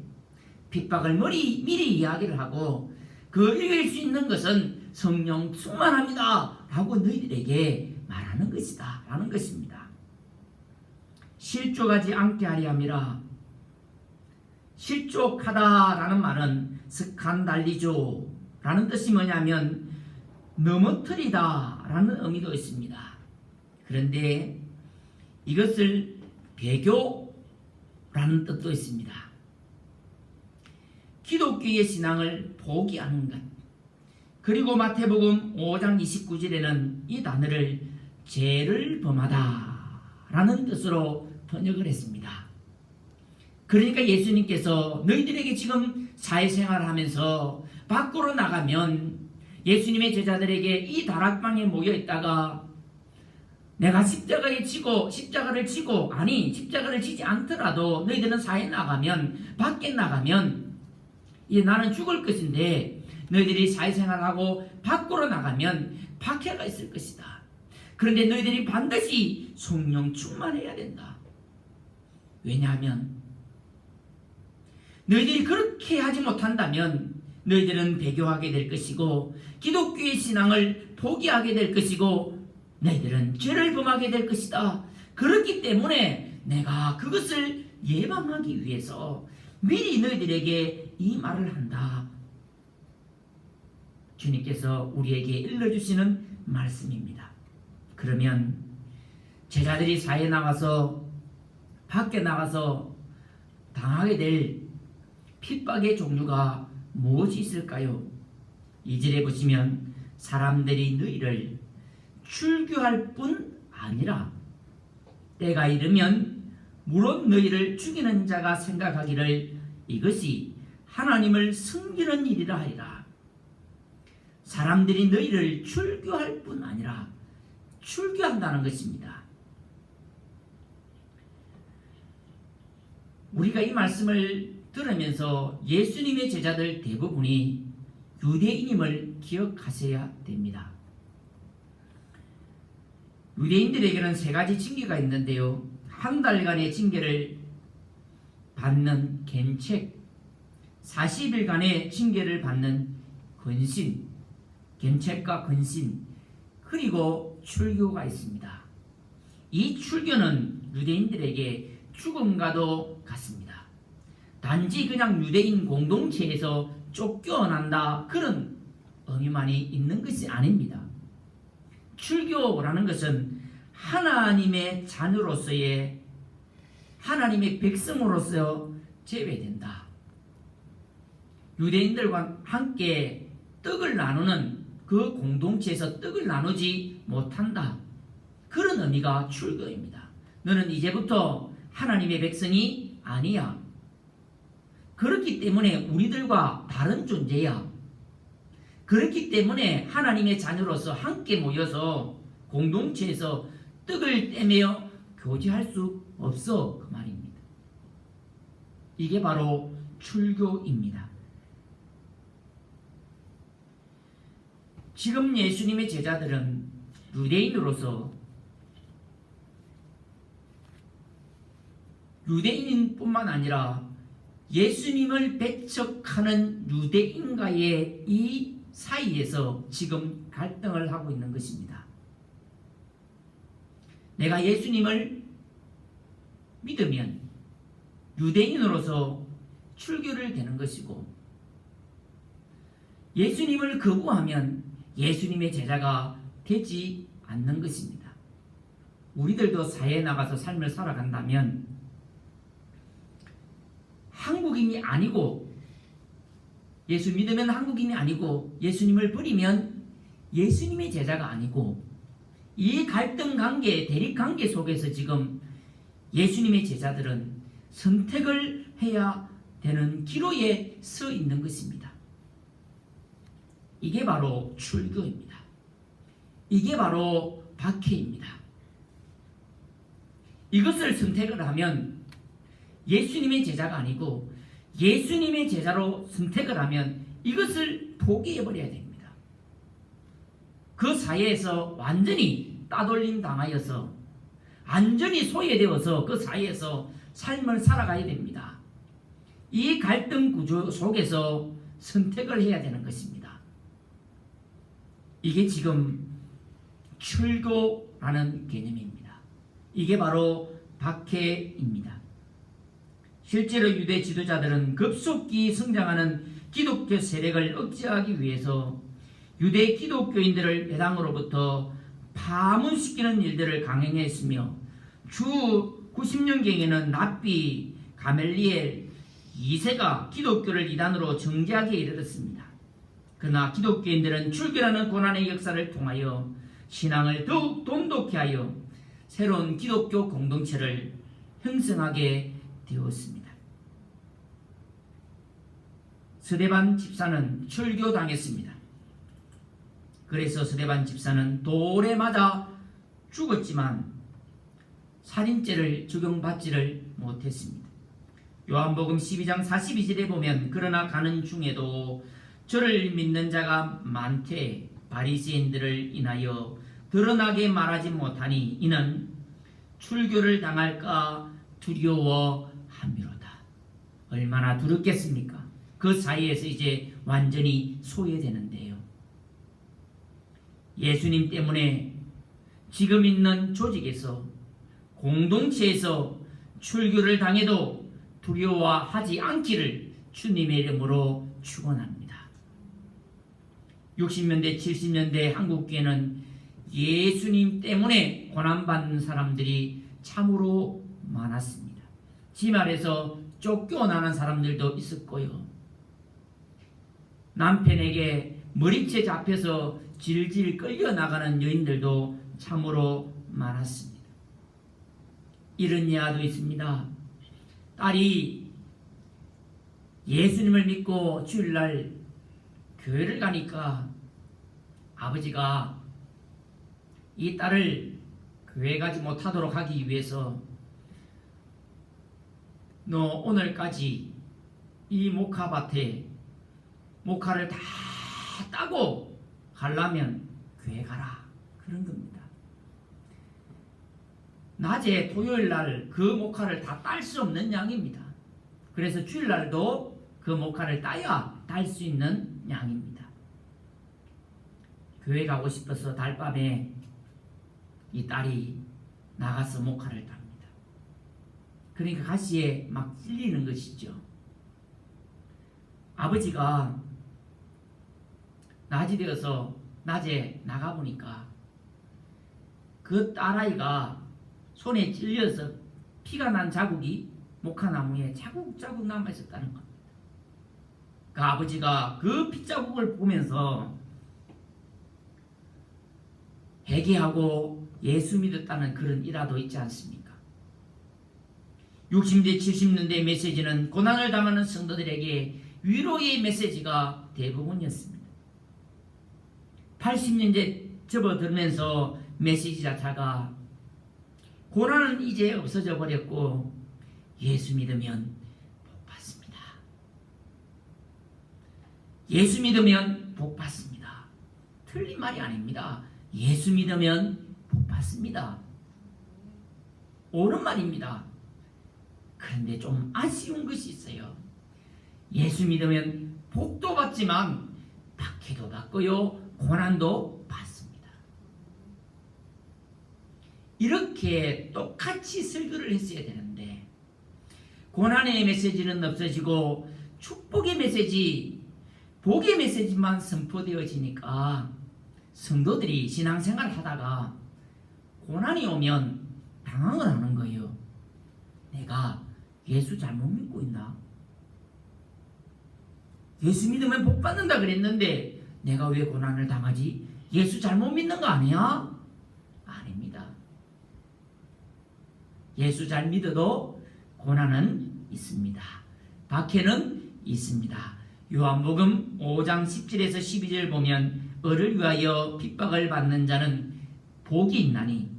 핍박을 미리 이야기를 하고 그 이길 수 있는 것은 성령 충만합니다 라고 너희들에게 말하는 것이다 라는 것입니다. 실족하지 않게 하려 함이라. 실족하다 라는 말은 스칸달리조 라는 뜻이 뭐냐면 넘어뜨리다 라는 의미도 있습니다. 그런데 이것을 배교라는 뜻도 있습니다. 기독교의 신앙을 포기하는 것. 그리고 마태복음 5장 29절에는 이 단어를 죄를 범하다 라는 뜻으로 번역을 했습니다. 그러니까 예수님께서 너희들에게 지금 사회생활을 하면서 밖으로 나가면 예수님의 제자들에게 이 다락방에 모여 있다가 내가 십자가를 지고 아니 십자가를 지지 않더라도 너희들은 사회에 나가면 밖에 나가면 나는 죽을 것인데 너희들이 사회생활하고 밖으로 나가면 박해가 있을 것이다. 그런데 너희들이 반드시 성령 충만해야 된다. 왜냐하면 너희들이 그렇게 하지 못한다면 너희들은 배교하게 될 것이고 기독교의 신앙을 포기하게 될 것이고 너희들은 죄를 범하게 될 것이다. 그렇기 때문에 내가 그것을 예방하기 위해서 미리 너희들에게 이 말을 한다. 주님께서 우리에게 일러주시는 말씀입니다. 그러면 제자들이 사회에 나가서 밖에 나가서 당하게 될 핍박의 종류가 무엇이 있을까요? 2절에 보시면 사람들이 너희를 출교할 뿐 아니라 때가 이르면 물론 너희를 죽이는 자가 생각하기를 이것이 하나님을 섬기는 일이라 하리라. 사람들이 너희를 출교할 뿐 아니라 출교한다는 것입니다. 우리가 이 말씀을 들으면서 예수님의 제자들 대부분이 유대인임을 기억하셔야 됩니다. 유대인들에게는 3가지 징계가 있는데요. 한 달간의 징계를 받는 갱책, 40일간의 징계를 받는 근신, 갱책과 근신, 그리고 출교가 있습니다. 이 출교는 유대인들에게 죽음과도 같습니다. 단지 그냥 유대인 공동체에서 쫓겨난다 그런 의미만이 있는 것이 아닙니다. 출교라는 것은 하나님의 자녀로서의 하나님의 백성으로서 제외된다. 유대인들과 함께 떡을 나누는 그 공동체에서 떡을 나누지 못한다. 그런 의미가 출교입니다. 너는 이제부터 하나님의 백성이 아니야. 그렇기 때문에 우리들과 다른 존재야. 그렇기 때문에 하나님의 자녀로서 함께 모여서 공동체에서 떡을 떼며 교제할 수 없어. 그 말입니다. 이게 바로 출교입니다. 지금 예수님의 제자들은 유대인으로서 유대인뿐만 아니라 예수님을 배척하는 유대인과의 이 사이에서 지금 갈등을 하고 있는 것입니다. 내가 예수님을 믿으면 유대인으로서 출교를 되는 것이고 예수님을 거부하면 예수님의 제자가 되지 않는 것입니다. 우리들도 사회에 나가서 삶을 살아간다면 한국인이 아니고 예수 믿으면 한국인이 아니고 예수님을 버리면 예수님의 제자가 아니고 이 갈등 관계, 대립 관계 속에서 지금 예수님의 제자들은 선택을 해야 되는 기로에 서 있는 것입니다. 이게 바로 출교입니다. 이게 바로 박해입니다. 이것을 선택을 하면 예수님의 제자가 아니고 예수님의 제자로 선택을 하면 이것을 포기해버려야 됩니다. 그 사이에서 완전히 따돌림 당하여서 완전히 소외되어서 그 사이에서 삶을 살아가야 됩니다. 이 갈등 구조 속에서 선택을 해야 되는 것입니다. 이게 지금 출교라는 개념입니다. 이게 바로 박해입니다. 실제로 유대 지도자들은 급속히 성장하는 기독교 세력을 억제하기 위해서 유대 기독교인들을 배당으로부터 파문시키는 일들을 강행했으며 주 90년경에는 납비, 가멜리엘, 2세가 기독교를 이단으로 정죄하기에 이르렀습니다. 그러나 기독교인들은 출교라는 고난의 역사를 통하여 신앙을 더욱 돈독히 하여 새로운 기독교 공동체를 형성하게 되었습니다. 스데반 집사는 출교당했습니다. 그래서 스데반 집사는 돌에 맞아 죽었지만 살인죄를 적용받지를 못했습니다. 요한복음 12장 42절에 보면 그러나 가는 중에도 저를 믿는 자가 많되 바리새인들을 인하여 드러나게 말하지 못하니 이는 출교를 당할까 두려워함이로다. 얼마나 두렵겠습니까? 그 사이에서 이제 완전히 소외되는데요. 예수님 때문에 지금 있는 조직에서, 공동체에서 출교를 당해도 두려워하지 않기를 주님의 이름으로 축원합니다. 60년대 70년대 한국교회는 예수님 때문에 고난받는 사람들이 참으로 많았습니다. 지말에서 쫓겨나는 사람들도 있었고요. 남편에게 머리채 잡혀서 질질 끌려나가는 여인들도 참으로 많았습니다. 이런 예화도 있습니다. 딸이 예수님을 믿고 주일날 교회를 가니까 아버지가 이 딸을 교회 가지 못하도록 하기 위해서 너 오늘까지 이 목화밭에 목화를 다 따고 가려면 교회 가라, 그런 겁니다. 낮에 토요일날 그 목화를 다 딸 수 없는 양입니다. 그래서 주일날도 그 목화를 따야 딸 수 있는 양입니다. 교회 가고 싶어서 달밤에 이 딸이 나가서 목화를 땁니다. 그러니까 가시에 막 찔리는 것이죠. 아버지가 낮이 되어서 낮에 나가보니까 그 딸아이가 손에 찔려서 피가 난 자국이 목화나무에 자국자국 남아있었다는 겁니다. 그 아버지가 그 핏자국을 보면서 회개하고 예수 믿었다는 그런 일화도 있지 않습니까? 60년대 70년대 메시지는 고난을 당하는 성도들에게 위로의 메시지가 대부분이었습니다. 80년대 접어들면서 메시지 자체가 고난은 이제 없어져 버렸고 예수 믿으면 복 받습니다. 예수 믿으면 복 받습니다. 틀린 말이 아닙니다. 예수 믿으면 복 받습니다. 옳은 말입니다. 그런데 좀 아쉬운 것이 있어요. 예수 믿으면 복도 받지만 박해도 받고요, 고난도 받습니다. 이렇게 똑같이 설교를 했어야 되는데 고난의 메시지는 없어지고 축복의 메시지, 복의 메시지만 선포되어지니까 성도들이 신앙생활을 하다가 고난이 오면 당황을 하는 거예요. 내가 예수 잘못 믿고 있나? 예수 믿으면 복 받는다 그랬는데 내가 왜 고난을 당하지? 예수 잘못 믿는 거 아니야? 아닙니다. 예수 잘 믿어도 고난은 있습니다. 박해는 있습니다. 요한복음 5장 10절에서 12절 보면 을을 위하여 핍박을 받는 자는 복이 있나니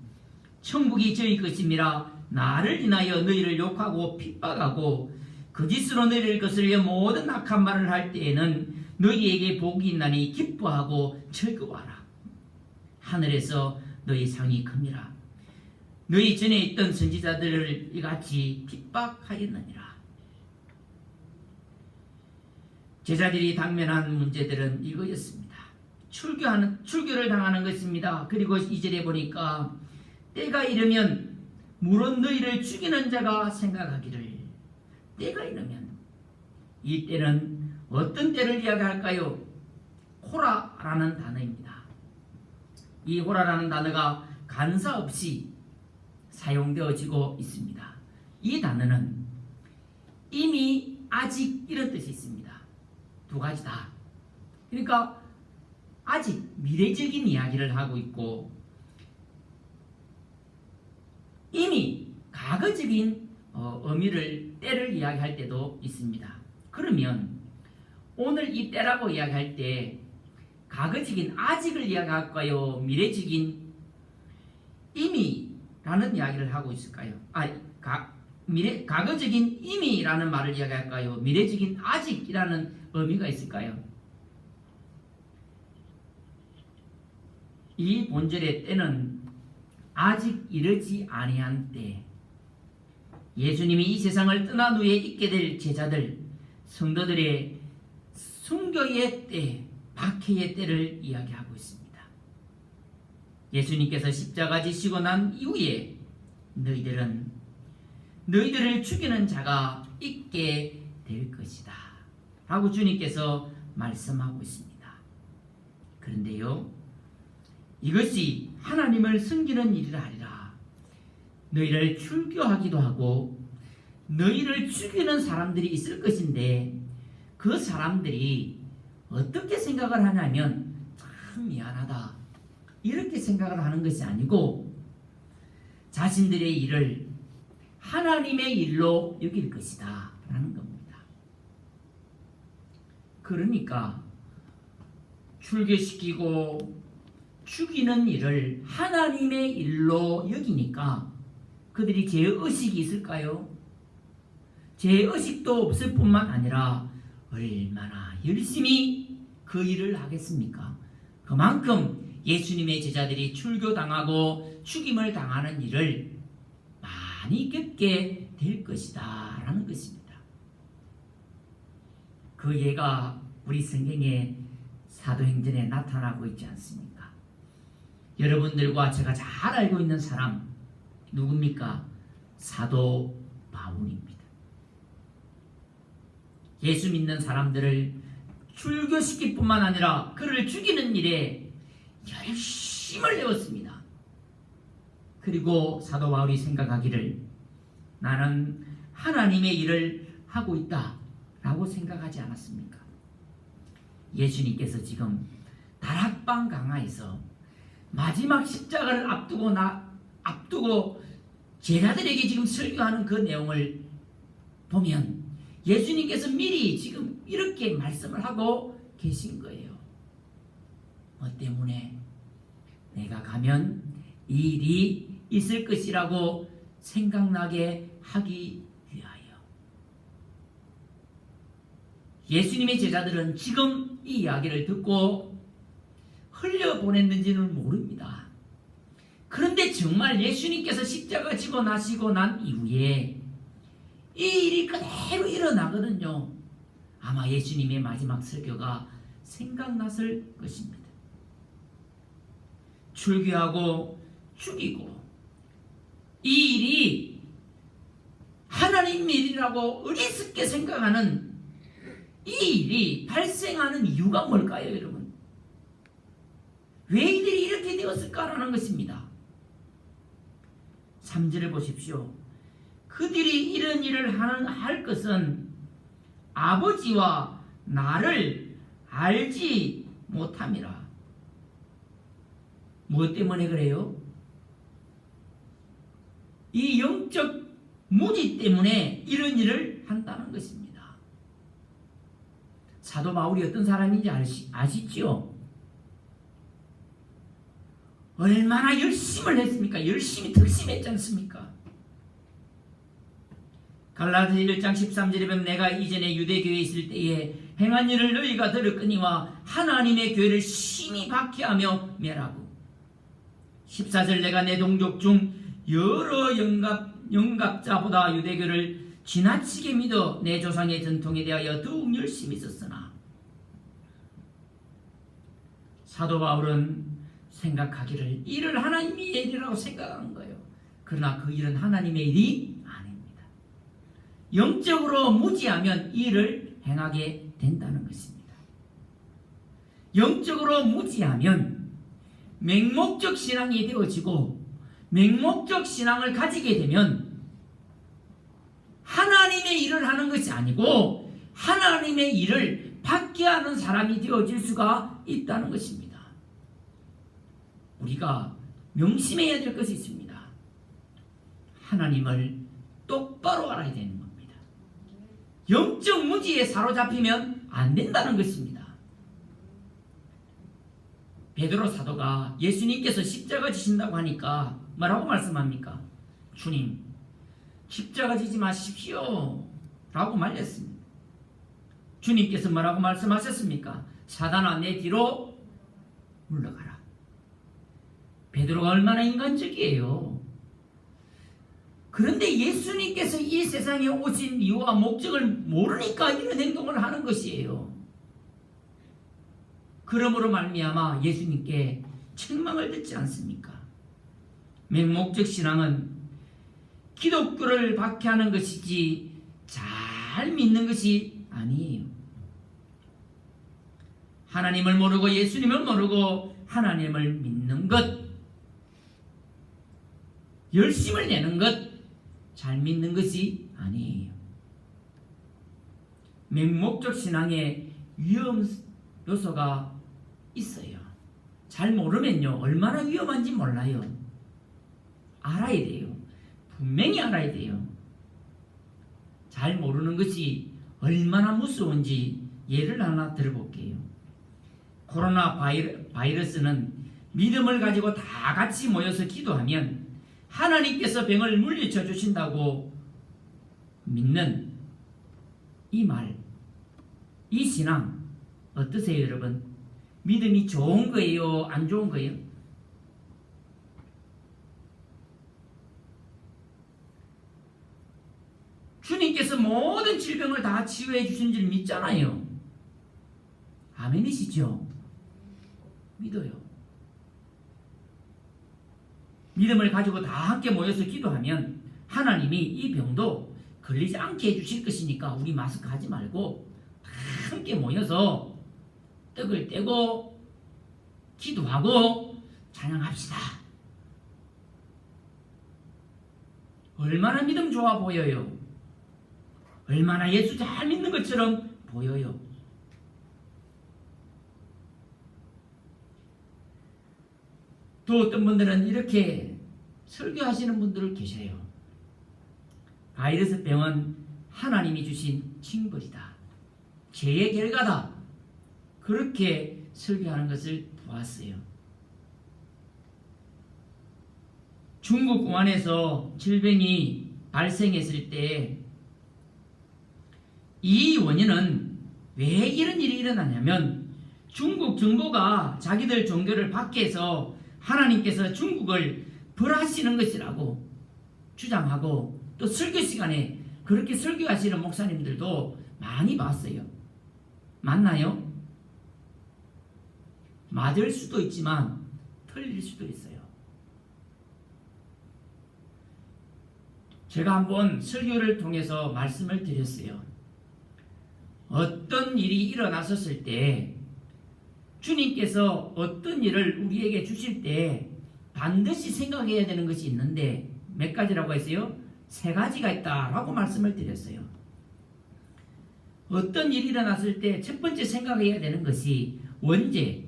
천국이 저희 것임이라. 나를 인하여 너희를 욕하고 핍박하고 거짓으로 너희를 거스려 모든 악한 말을 할 때에는 너희에게 복이 있나니 기뻐하고 즐거워하라. 하늘에서 너희 상이 큽니다. 너희 전에 있던 선지자들을 이같이 핍박하였느니라. 제자들이 당면한 문제들은 이거였습니다. 출교를 당하는 것입니다. 그리고 2절에 보니까 때가 이르면 물은 너희를 죽이는 자가 생각하기를. 때가 이르면, 이 때는 어떤 때를 이야기할까요? 호라라는 단어입니다. 이 호라라는 단어가 간사 없이 사용되어지고 있습니다. 이 단어는 이미, 아직 이런 뜻이 있습니다. 두 가지다. 그러니까 아직 미래적인 이야기를 하고 있고 이미 과거적인 의미를, 때를 이야기할 때도 있습니다. 그러면 오늘 이 때라고 이야기할 때 과거적인 아직을 이야기할까요? 미래적인 이미라는 이야기를 하고 있을까요? 과거적인 이미라는 말을 이야기할까요? 미래적인 아직이라는 의미가 있을까요? 이 본절의 때는 아직 이르지 아니한 때, 예수님이 이 세상을 떠난 후에 있게 될 제자들, 성도들의 순교의 때, 박해의 때를 이야기하고 있습니다. 예수님께서 십자가 지시고 난 이후에 너희들을 죽이는 자가 있게 될 것이다 라고 주님께서 말씀하고 있습니다. 그런데요, 이것이 하나님을 섬기는 일이라 하리라. 너희를 출교하기도 하고 너희를 죽이는 사람들이 있을 것인데, 그 사람들이 어떻게 생각을 하냐면 참 미안하다 이렇게 생각을 하는 것이 아니고 자신들의 일을 하나님의 일로 여길 것이다 라는 겁니다. 그러니까 출교시키고 죽이는 일을 하나님의 일로 여기니까 그들이 죄의식이 있을까요? 죄의식도 없을 뿐만 아니라 얼마나 열심히 그 일을 하겠습니까? 그만큼 예수님의 제자들이 출교당하고 죽임을 당하는 일을 많이 겪게 될 것이다 라는 것입니다. 그 예가 우리 성경의 사도행전에 나타나고 있지 않습니까? 여러분들과 제가 잘 알고 있는 사람 누굽니까? 사도 바울입니다. 예수 믿는 사람들을 출교시킬 뿐만 아니라 그를 죽이는 일에 열심을 내었습니다. 그리고 사도 바울이 생각하기를 나는 하나님의 일을 하고 있다 라고 생각하지 않았습니까? 예수님께서 지금 다락방 강화에서 마지막 십자가를 앞두고 제자들에게 지금 설교하는 그 내용을 보면 예수님께서 미리 지금 이렇게 말씀을 하고 계신 거예요. 뭐 때문에? 내가 가면 이 일이 있을 것이라고 생각나게 하기 위하여. 예수님의 제자들은 지금 이 이야기를 듣고 흘려보냈는지는 모릅니다. 그런데 정말 예수님께서 십자가 지고 나시고 난 이후에 이 일이 그대로 일어나거든요. 아마 예수님의 마지막 설교가 생각났을 것입니다. 출교하고 죽이고 이 일이 하나님 일이라고 어리석게 생각하는 이 일이 발생하는 이유가 뭘까요, 여러분? 왜 이들이 이렇게 되었을까라는 것입니다. 3절을 보십시오. 그들이 이런 일을 할 것은 아버지와 나를 알지 못함이라. 무엇 때문에 그래요? 이 영적 무지 때문에 이런 일을 한다는 것입니다. 사도 바울이 어떤 사람인지 아시죠? 얼마나 열심을 했습니까? 열심히 득심했지 않습니까? 갈라디아 1장 13절에 보면 내가 이전에 유대교회에 있을 때에 행한 일을 너희가 들었거니와 하나님의 교회를 심히 박해하며 멸하고 14절 내가 내 동족 중 여러 영갑자보다 유대교를 지나치게 믿어 내 조상의 전통에 대하여 더욱 열심히 있었으나 사도 바울은 생각하기를 일을 하나님의 일이라고 생각한 거예요. 그러나 그 일은 하나님의 일이 아닙니다. 영적으로 무지하면 이 일을 행하게 된다는 것입니다. 영적으로 무지하면 맹목적 신앙이 되어지고 맹목적 신앙을 가지게 되면 하나님의 일을 하는 것이 아니고 하나님의 일을 받게 하는 사람이 되어질 수가 있다는 것입니다. 우리가 명심해야 될 것이 있습니다. 하나님을 똑바로 알아야 되는 겁니다. 영적 무지에 사로잡히면 안 된다는 것입니다. 베드로 사도가 예수님께서 십자가 지신다고 하니까 뭐라고 말씀합니까? 주님, 십자가 지지 마십시오 라고 말렸습니다. 주님께서 뭐라고 말씀하셨습니까? 사단아 내 뒤로 물러가라. 베드로가 얼마나 인간적이에요. 그런데 예수님께서 이 세상에 오신 이유와 목적을 모르니까 이런 행동을 하는 것이에요. 그러므로 말미암아 예수님께 책망을 듣지 않습니까? 맹목적 신앙은 기독교를 박해하는 것이지 잘 믿는 것이 아니에요. 하나님을 모르고 예수님을 모르고 하나님을 믿는 것, 열심을 내는 것, 잘 믿는 것이 아니에요. 맹목적 신앙에 위험 요소가 있어요. 잘 모르면요, 얼마나 위험한지 몰라요. 알아야 돼요. 분명히 알아야 돼요. 잘 모르는 것이 얼마나 무서운지 예를 하나 들어볼게요. 코로나 바이러스는 믿음을 가지고 다 같이 모여서 기도하면 하나님께서 병을 물리쳐 주신다고 믿는 이 말, 이 신앙 어떠세요, 여러분? 믿음이 좋은 거예요? 안 좋은 거예요? 주님께서 모든 질병을 다 치유해 주신 줄 믿잖아요. 아멘이시죠? 믿어요. 믿음을 가지고 다 함께 모여서 기도하면 하나님이 이 병도 걸리지 않게 해주실 것이니까 우리 마스크 하지 말고 다 함께 모여서 떡을 떼고 기도하고 찬양합시다. 얼마나 믿음 좋아 보여요. 얼마나 예수 잘 믿는 것처럼 보여요. 또 어떤 분들은 이렇게 설교하시는 분들 계셔요. 바이러스 병은 하나님이 주신 징벌이다. 죄의 결과다. 그렇게 설교하는 것을 보았어요. 중국 우한에서 질병이 발생했을 때 이 원인은 왜 이런 일이 일어나냐면 중국 정부가 자기들 종교를 밖에서 하나님께서 중국을 벌하시는 것이라고 주장하고 또 설교 시간에 그렇게 설교하시는 목사님들도 많이 봤어요. 맞나요? 맞을 수도 있지만 틀릴 수도 있어요. 제가 한번 설교를 통해서 말씀을 드렸어요. 어떤 일이 일어났었을 때 주님께서 어떤 일을 우리에게 주실 때 반드시 생각해야 되는 것이 있는데 몇 가지라고 했어요? 3가지가 있다라고 말씀을 드렸어요. 어떤 일이 일어났을 때 첫 번째 생각해야 되는 것이 원죄,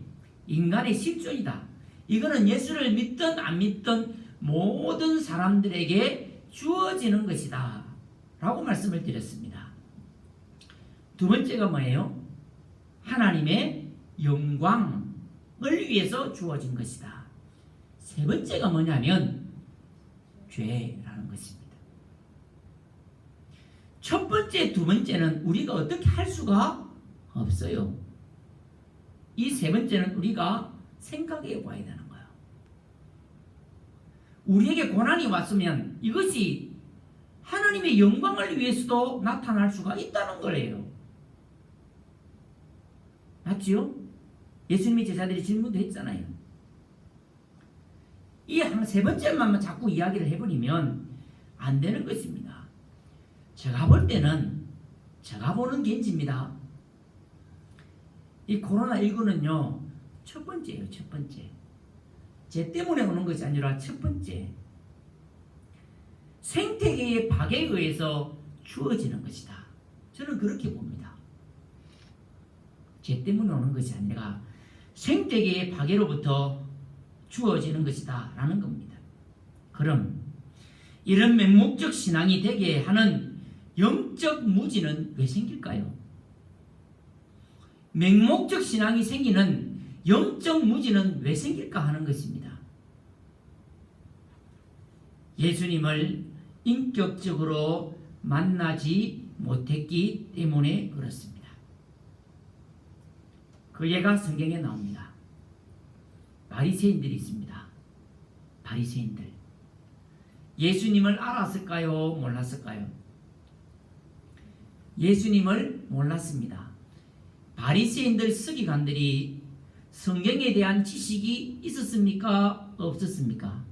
인간의 실존이다. 이거는 예수를 믿든 안 믿든 모든 사람들에게 주어지는 것이다 라고 말씀을 드렸습니다. 두 번째가 뭐예요? 하나님의 영광을 위해서 주어진 것이다. 세 번째가 뭐냐면 죄라는 것입니다. 첫 번째, 두 번째는 우리가 어떻게 할 수가 없어요. 이 세 번째는 우리가 생각해 봐야 되는 거예요. 우리에게 고난이 왔으면 이것이 하나님의 영광을 위해서도 나타날 수가 있다는 거예요. 맞지요? 예수님의 제자들이 질문도 했잖아요. 이 한 세 번째만 자꾸 이야기를 해버리면 안 되는 것입니다. 제가 볼 때는 제가 보는 견지입니다. 이 코로나19는요 첫 번째예요. 첫 번째. 죄 때문에 오는 것이 아니라 첫 번째. 생태계의 박해에 의해서 주어지는 것이다. 저는 그렇게 봅니다. 죄 때문에 오는 것이 아니라 생태계의 박해로부터 주어지는 것이다 라는 겁니다. 그럼 이런 맹목적 신앙이 되게 하는 영적 무지는 왜 생길까요? 맹목적 신앙이 생기는 영적 무지는 왜 생길까 하는 것입니다. 예수님을 인격적으로 만나지 못했기 때문에 그렇습니다. 그 예가 성경에 나옵니다. 바리새인들이 있습니다. 바리새인들. 예수님을 알았을까요? 몰랐을까요? 예수님을 몰랐습니다. 바리새인들 서기관들이 성경에 대한 지식이 있었습니까? 없었습니까?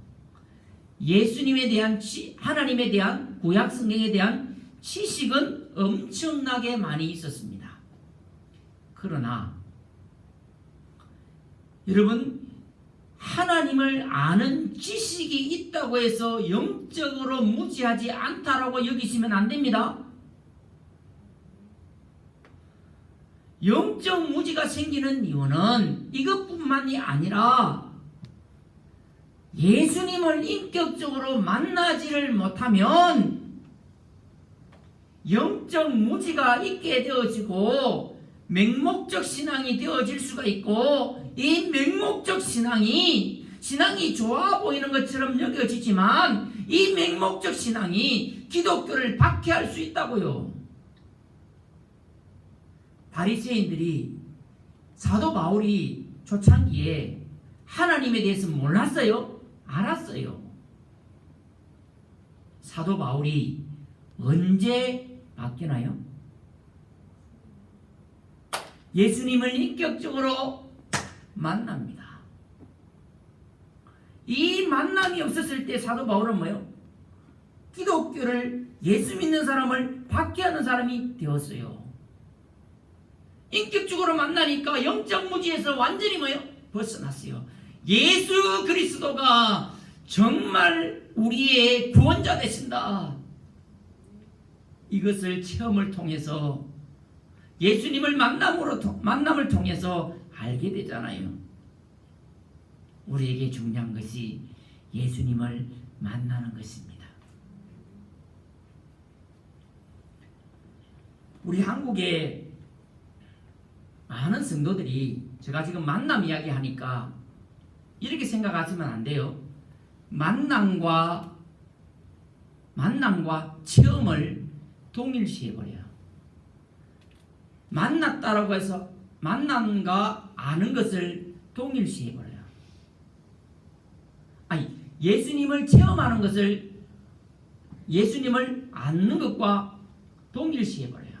예수님에 대한 하나님에 대한 구약 성경에 대한 지식은 엄청나게 많이 있었습니다. 그러나 여러분, 하나님을 아는 지식이 있다고 해서 영적으로 무지하지 않다라고 여기시면 안 됩니다. 영적 무지가 생기는 이유는 이것뿐만이 아니라 예수님을 인격적으로 만나지를 못하면 영적 무지가 있게 되어지고 맹목적 신앙이 되어질 수가 있고, 이 맹목적 신앙이 좋아 보이는 것처럼 여겨지지만 이 맹목적 신앙이 기독교를 박해할 수 있다고요. 바리새인들이 사도 바울이 초창기에 하나님에 대해서 몰랐어요? 알았어요. 사도 바울이 언제 바뀌나요? 예수님을 인격적으로 만납니다. 이 만남이 없었을 때 사도 바울은 뭐예요? 기독교를, 예수 믿는 사람을 박해하는 사람이 되었어요. 인격적으로 만나니까 영적 무지에서 완전히 뭐예요? 벗어났어요. 예수 그리스도가 정말 우리의 구원자 되신다. 이것을 체험을 통해서, 예수님을 만남을 통해서 알게 되잖아요. 우리에게 중요한 것이 예수님을 만나는 것입니다. 우리 한국에 많은 성도들이, 제가 지금 만남 이야기 하니까 이렇게 생각하시면 안 돼요. 만남과 체험을 동일시해버려요. 만났다라고 해서 만남과 아는 것을 동일시해버려요. 아니, 예수님을 체험하는 것을 예수님을 아는 것과 동일시해버려요.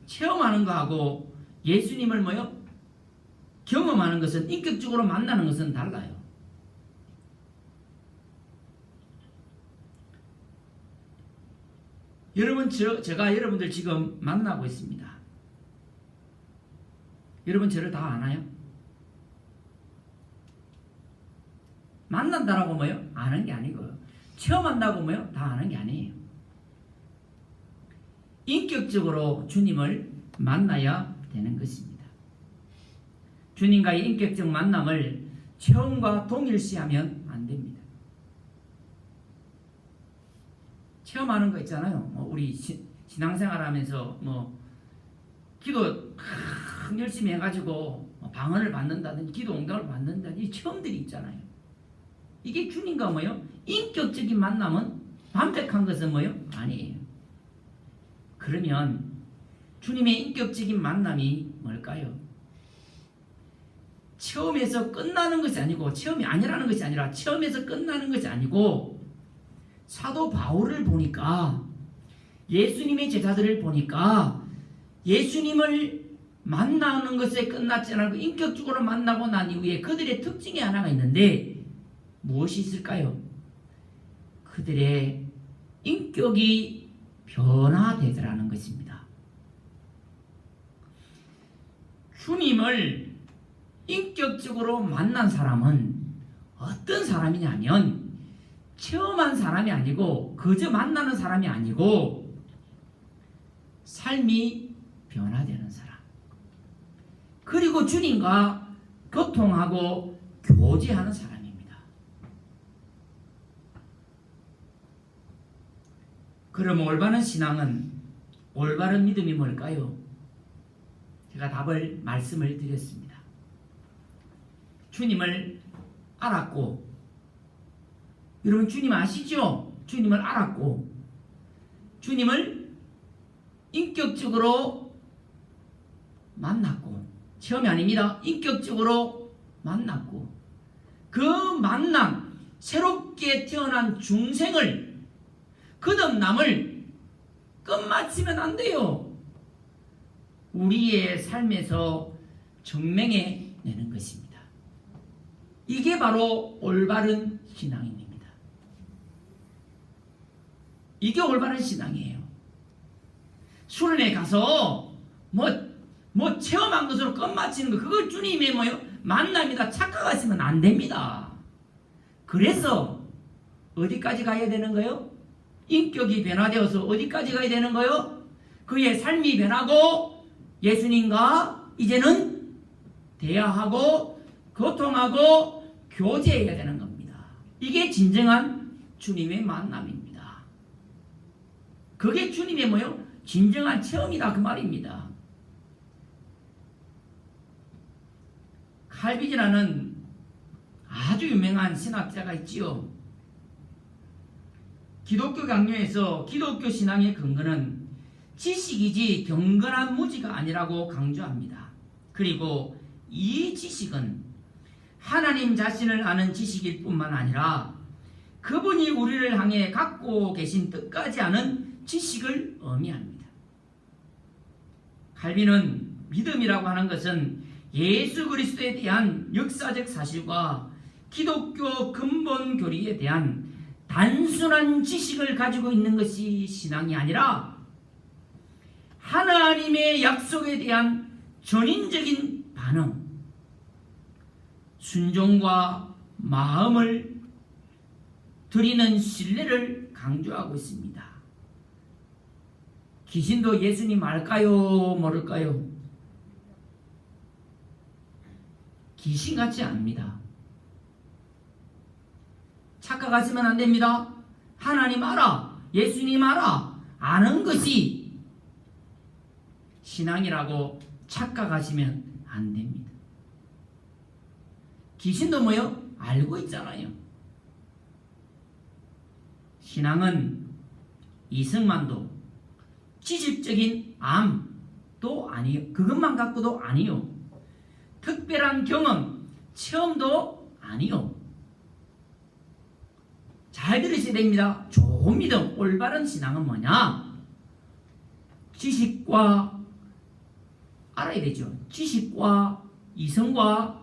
체험하는 거하고 예수님을 뭐요? 경험하는 것은, 인격적으로 만나는 것은 달라요. 여러분, 제가 여러분들 지금 만나고 있습니다. 여러분 저를 다 아나요? 만난다라고 뭐요? 아는 게 아니고요. 체험한다고 뭐요? 다 아는 게 아니에요. 인격적으로 주님을 만나야 되는 것입니다. 주님과의 인격적 만남을 체험과 동일시하면 안 됩니다. 체험하는 거 있잖아요. 우리 신앙생활 하면서 기도 열심히 해가지고 방언을 받는다든지 기도 응답을 받는다든지 이 체험들이 있잖아요. 이게 주님과 뭐요? 인격적인 만남은 완벽한 것은 뭐요? 아니에요. 그러면 주님의 인격적인 만남이 뭘까요? 체험에서 끝나는 것이 아니고, 체험이 아니라는 것이 아니라 체험에서 끝나는 것이 아니고, 사도 바울을 보니까, 예수님의 제자들을 보니까 예수님을 만나는 것에 끝났지 않고 인격적으로 만나고 난 이후에 그들의 특징이 하나가 있는데 무엇이 있을까요? 그들의 인격이 변화되더라는 것입니다. 주님을 인격적으로 만난 사람은 어떤 사람이냐면, 체험한 사람이 아니고 그저 만나는 사람이 아니고 삶이 변화되는 사람, 그리고 주님과 교통하고 교제하는 사람입니다. 그럼 올바른 신앙은, 올바른 믿음이 뭘까요? 제가 말씀을 드렸습니다. 주님을 알았고, 여러분 주님 아시죠? 주님을 알았고, 주님을 인격적으로 만났고, 체험이 아닙니다. 인격적으로 만났고, 그 만남, 새롭게 태어난 중생을, 거듭남을 끝마치면 안 돼요. 우리의 삶에서 정맹에 내는 것입니다. 이게 바로 올바른 신앙입니다. 이게 올바른 신앙이에요. 수련회 가서 뭐 체험한 것으로 끝마치는 거, 그걸 주님의 만남이다 착각하시면 안 됩니다. 그래서 어디까지 가야 되는 거요? 인격이 변화되어서 어디까지 가야 되는 거요? 그의 삶이 변하고 예수님과 이제는 대화하고 교통하고 교제해야 되는 겁니다. 이게 진정한 주님의 만남입니다. 그게 주님의 진정한 체험이다 그 말입니다. 칼빈이라는 아주 유명한 신학자가 있지요. 기독교 강요에서 기독교 신앙의 근거는 지식이지 경건한 무지가 아니라고 강조합니다. 그리고 이 지식은 하나님 자신을 아는 지식일 뿐만 아니라 그분이 우리를 향해 갖고 계신 뜻까지 아는 지식을 의미합니다. 칼빈은 믿음이라고 하는 것은 예수 그리스도에 대한 역사적 사실과 기독교 근본 교리에 대한 단순한 지식을 가지고 있는 것이 신앙이 아니라 하나님의 약속에 대한 전인적인 반응, 순종과 마음을 드리는 신뢰를 강조하고 있습니다. 귀신도 예수님 알까요? 모를까요? 귀신 같지 않습니다. 착각하시면 안 됩니다. 하나님 알아, 예수님 알아, 아는 것이 신앙이라고 착각하시면 안 됩니다. 귀신도 알고 있잖아요. 신앙은 이성만도 지식적인 암도 아니요. 그것만 갖고도 아니요. 특별한 경험, 체험도 아니요. 잘 들으셔야 됩니다. 좋은 믿음, 올바른 신앙은 뭐냐? 지식과 알아야 되죠. 지식과 이성과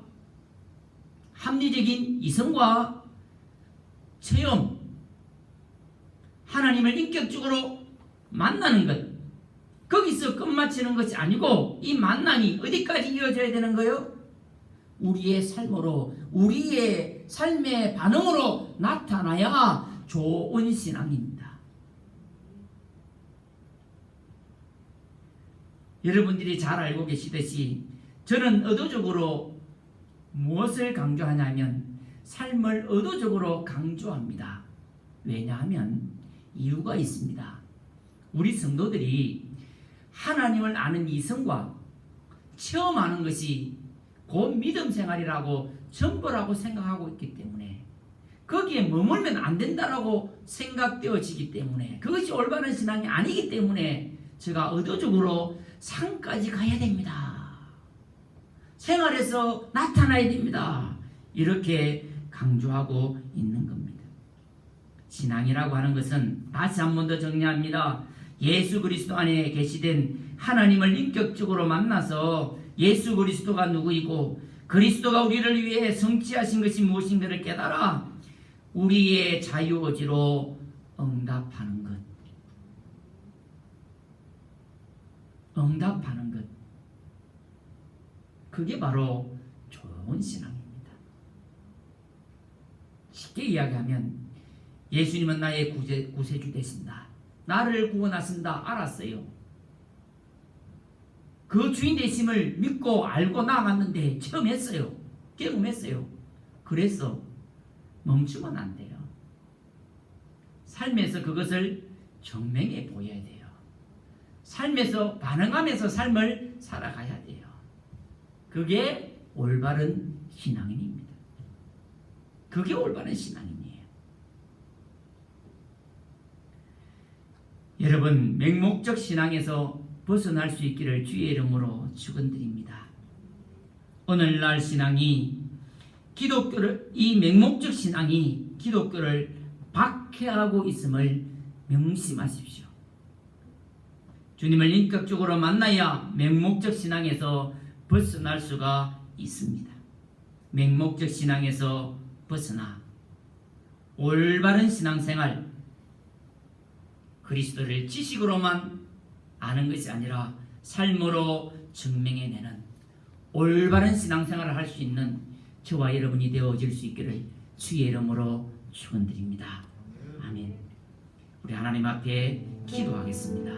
합리적인 이성과 체험, 하나님을 인격적으로 만나는 것, 거기서 끝마치는 것이 아니고 이 만남이 어디까지 이어져야 되는 거예요? 우리의 삶으로, 우리의 삶의 반응으로 나타나야 좋은 신앙입니다. 여러분들이 잘 알고 계시듯이 저는 의도적으로 무엇을 강조하냐면 삶을 의도적으로 강조합니다. 왜냐하면 이유가 있습니다. 우리 성도들이 하나님을 아는 이성과 체험하는 것이 곧 믿음 생활이라고 전부라고 생각하고 있기 때문에 거기에 머물면 안 된다라고 생각되어지기 때문에 그것이 올바른 신앙이 아니기 때문에 제가 의도적으로 산까지 가야 됩니다. 생활에서 나타나야 됩니다. 이렇게 강조하고 있는 겁니다. 신앙이라고 하는 것은 다시 한 번 더 정리합니다. 예수 그리스도 안에 계시된 하나님을 인격적으로 만나서 예수 그리스도가 누구이고 그리스도가 우리를 위해 성취하신 것이 무엇인가를 깨달아 우리의 자유의지로 응답하는 것. 응답하는 것. 그게 바로 좋은 신앙입니다. 쉽게 이야기하면 예수님은 나의 구세주 되신다. 나를 구원하신다. 알았어요. 그 주인 되심을 믿고 알고 나아갔는데 체험했어요. 경험했어요. 그래서 멈추면 안 돼요. 삶에서 그것을 증명해 보여야 돼요. 삶에서 반응하면서 삶을 살아가야 돼요. 그게 올바른 신앙인입니다. 그게 올바른 신앙인이에요. 여러분, 맹목적 신앙에서 벗어날 수 있기를 주의 이름으로 축원드립니다. 오늘날 신앙이 이 맹목적 신앙이 기독교를 박해하고 있음을 명심하십시오. 주님을 인격적으로 만나야 맹목적 신앙에서 벗어날 수가 있습니다. 맹목적 신앙에서 벗어나 올바른 신앙생활, 그리스도를 지식으로만 아는 것이 아니라 삶으로 증명해내는 올바른 신앙생활을 할 수 있는 저와 여러분이 되어질 수 있기를 주의 이름으로 축원드립니다. 아멘. 우리 하나님 앞에 기도하겠습니다.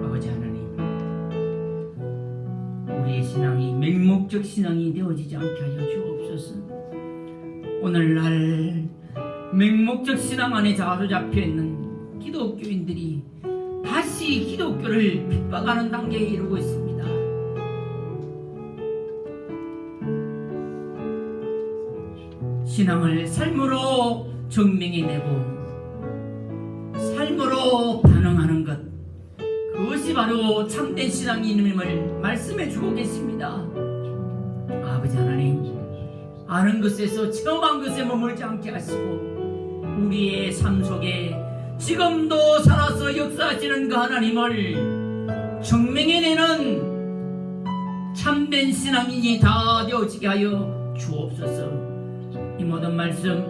아버지 하나님, 우리의 신앙이 맹목적 신앙이 되어지지 않게 하여 주옵소서. 오늘날 맹목적 신앙 안에 사로잡혀 있는 기독교인들이 다시 기독교를 핍박하는 단계에 이르고 있습니다. 신앙을 삶으로 증명해내고 삶으로 반응하는 것, 그것이 바로 참된 신앙임을 말씀해 주고 계십니다. 아버지 하나님, 아는 것에서 체험한 것에 머물지 않게 하시고 우리의 삶 속에 지금도 살아서 역사하시는 그 하나님을 증명해내는 참된 신앙인이 다 되어지게 하여 주옵소서. 이 모든 말씀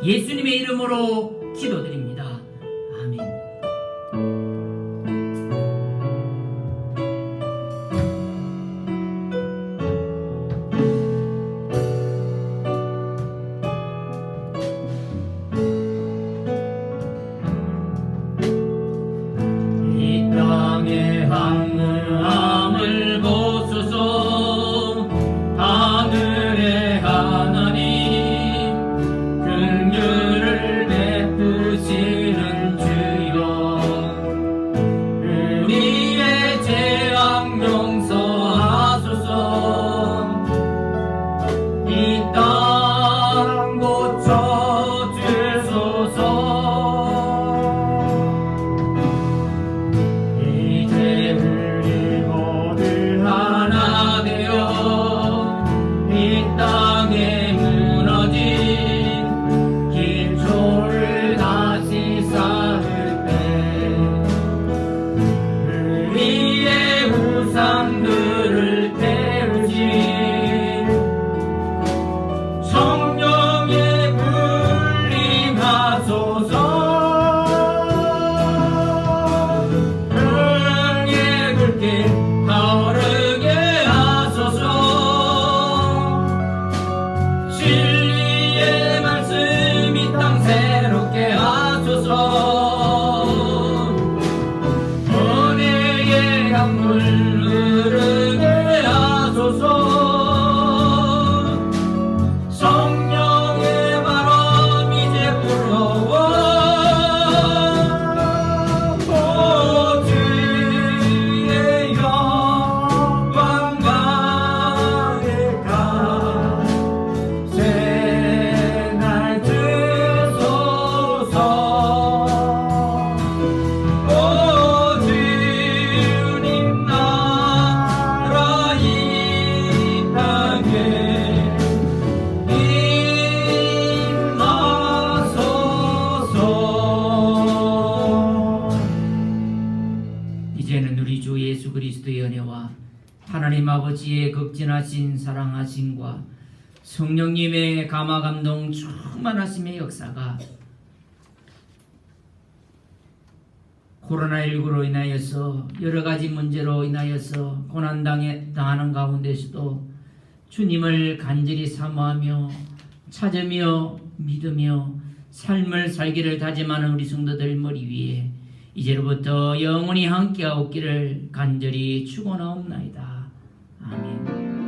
예수님의 이름으로 기도드립니다. 아멘. 항무함을 보소서. 하늘의 하나님, 긍휼을 베푸시는 주여, 우리의 죄악 용서하소서. 이 땅 고쳐주소서. 땅에 무너진 기초를 다시 쌓을 때 우리의 우상들을 태우신 성령의 불림하소서. 흥에 굵게 타오르게 하소서. 진리의 말씀이 땅 새롭게 하소서. 은혜의 강물 흐르게 하소서. 성령의 바람 이제 불어와 주의 영광 가득 가 새날 주소서. 오 주님, 나라 이 땅에 임하소서. 이제는 우리 주 예수 그리스도의 은혜와 하나님 아버지의 극진하신 사랑하심과 성령님의 감화 감동 충만하심의 역사가 코로나19로 인하여서 여러 가지 문제로 인하여서 고난당하는 가운데서도 주님을 간절히 사모하며 찾으며 믿으며 삶을 살기를 다짐하는 우리 성도들 머리 위에 이제로부터 영원히 함께하옵기를 간절히 축원하옵나이다. 아멘.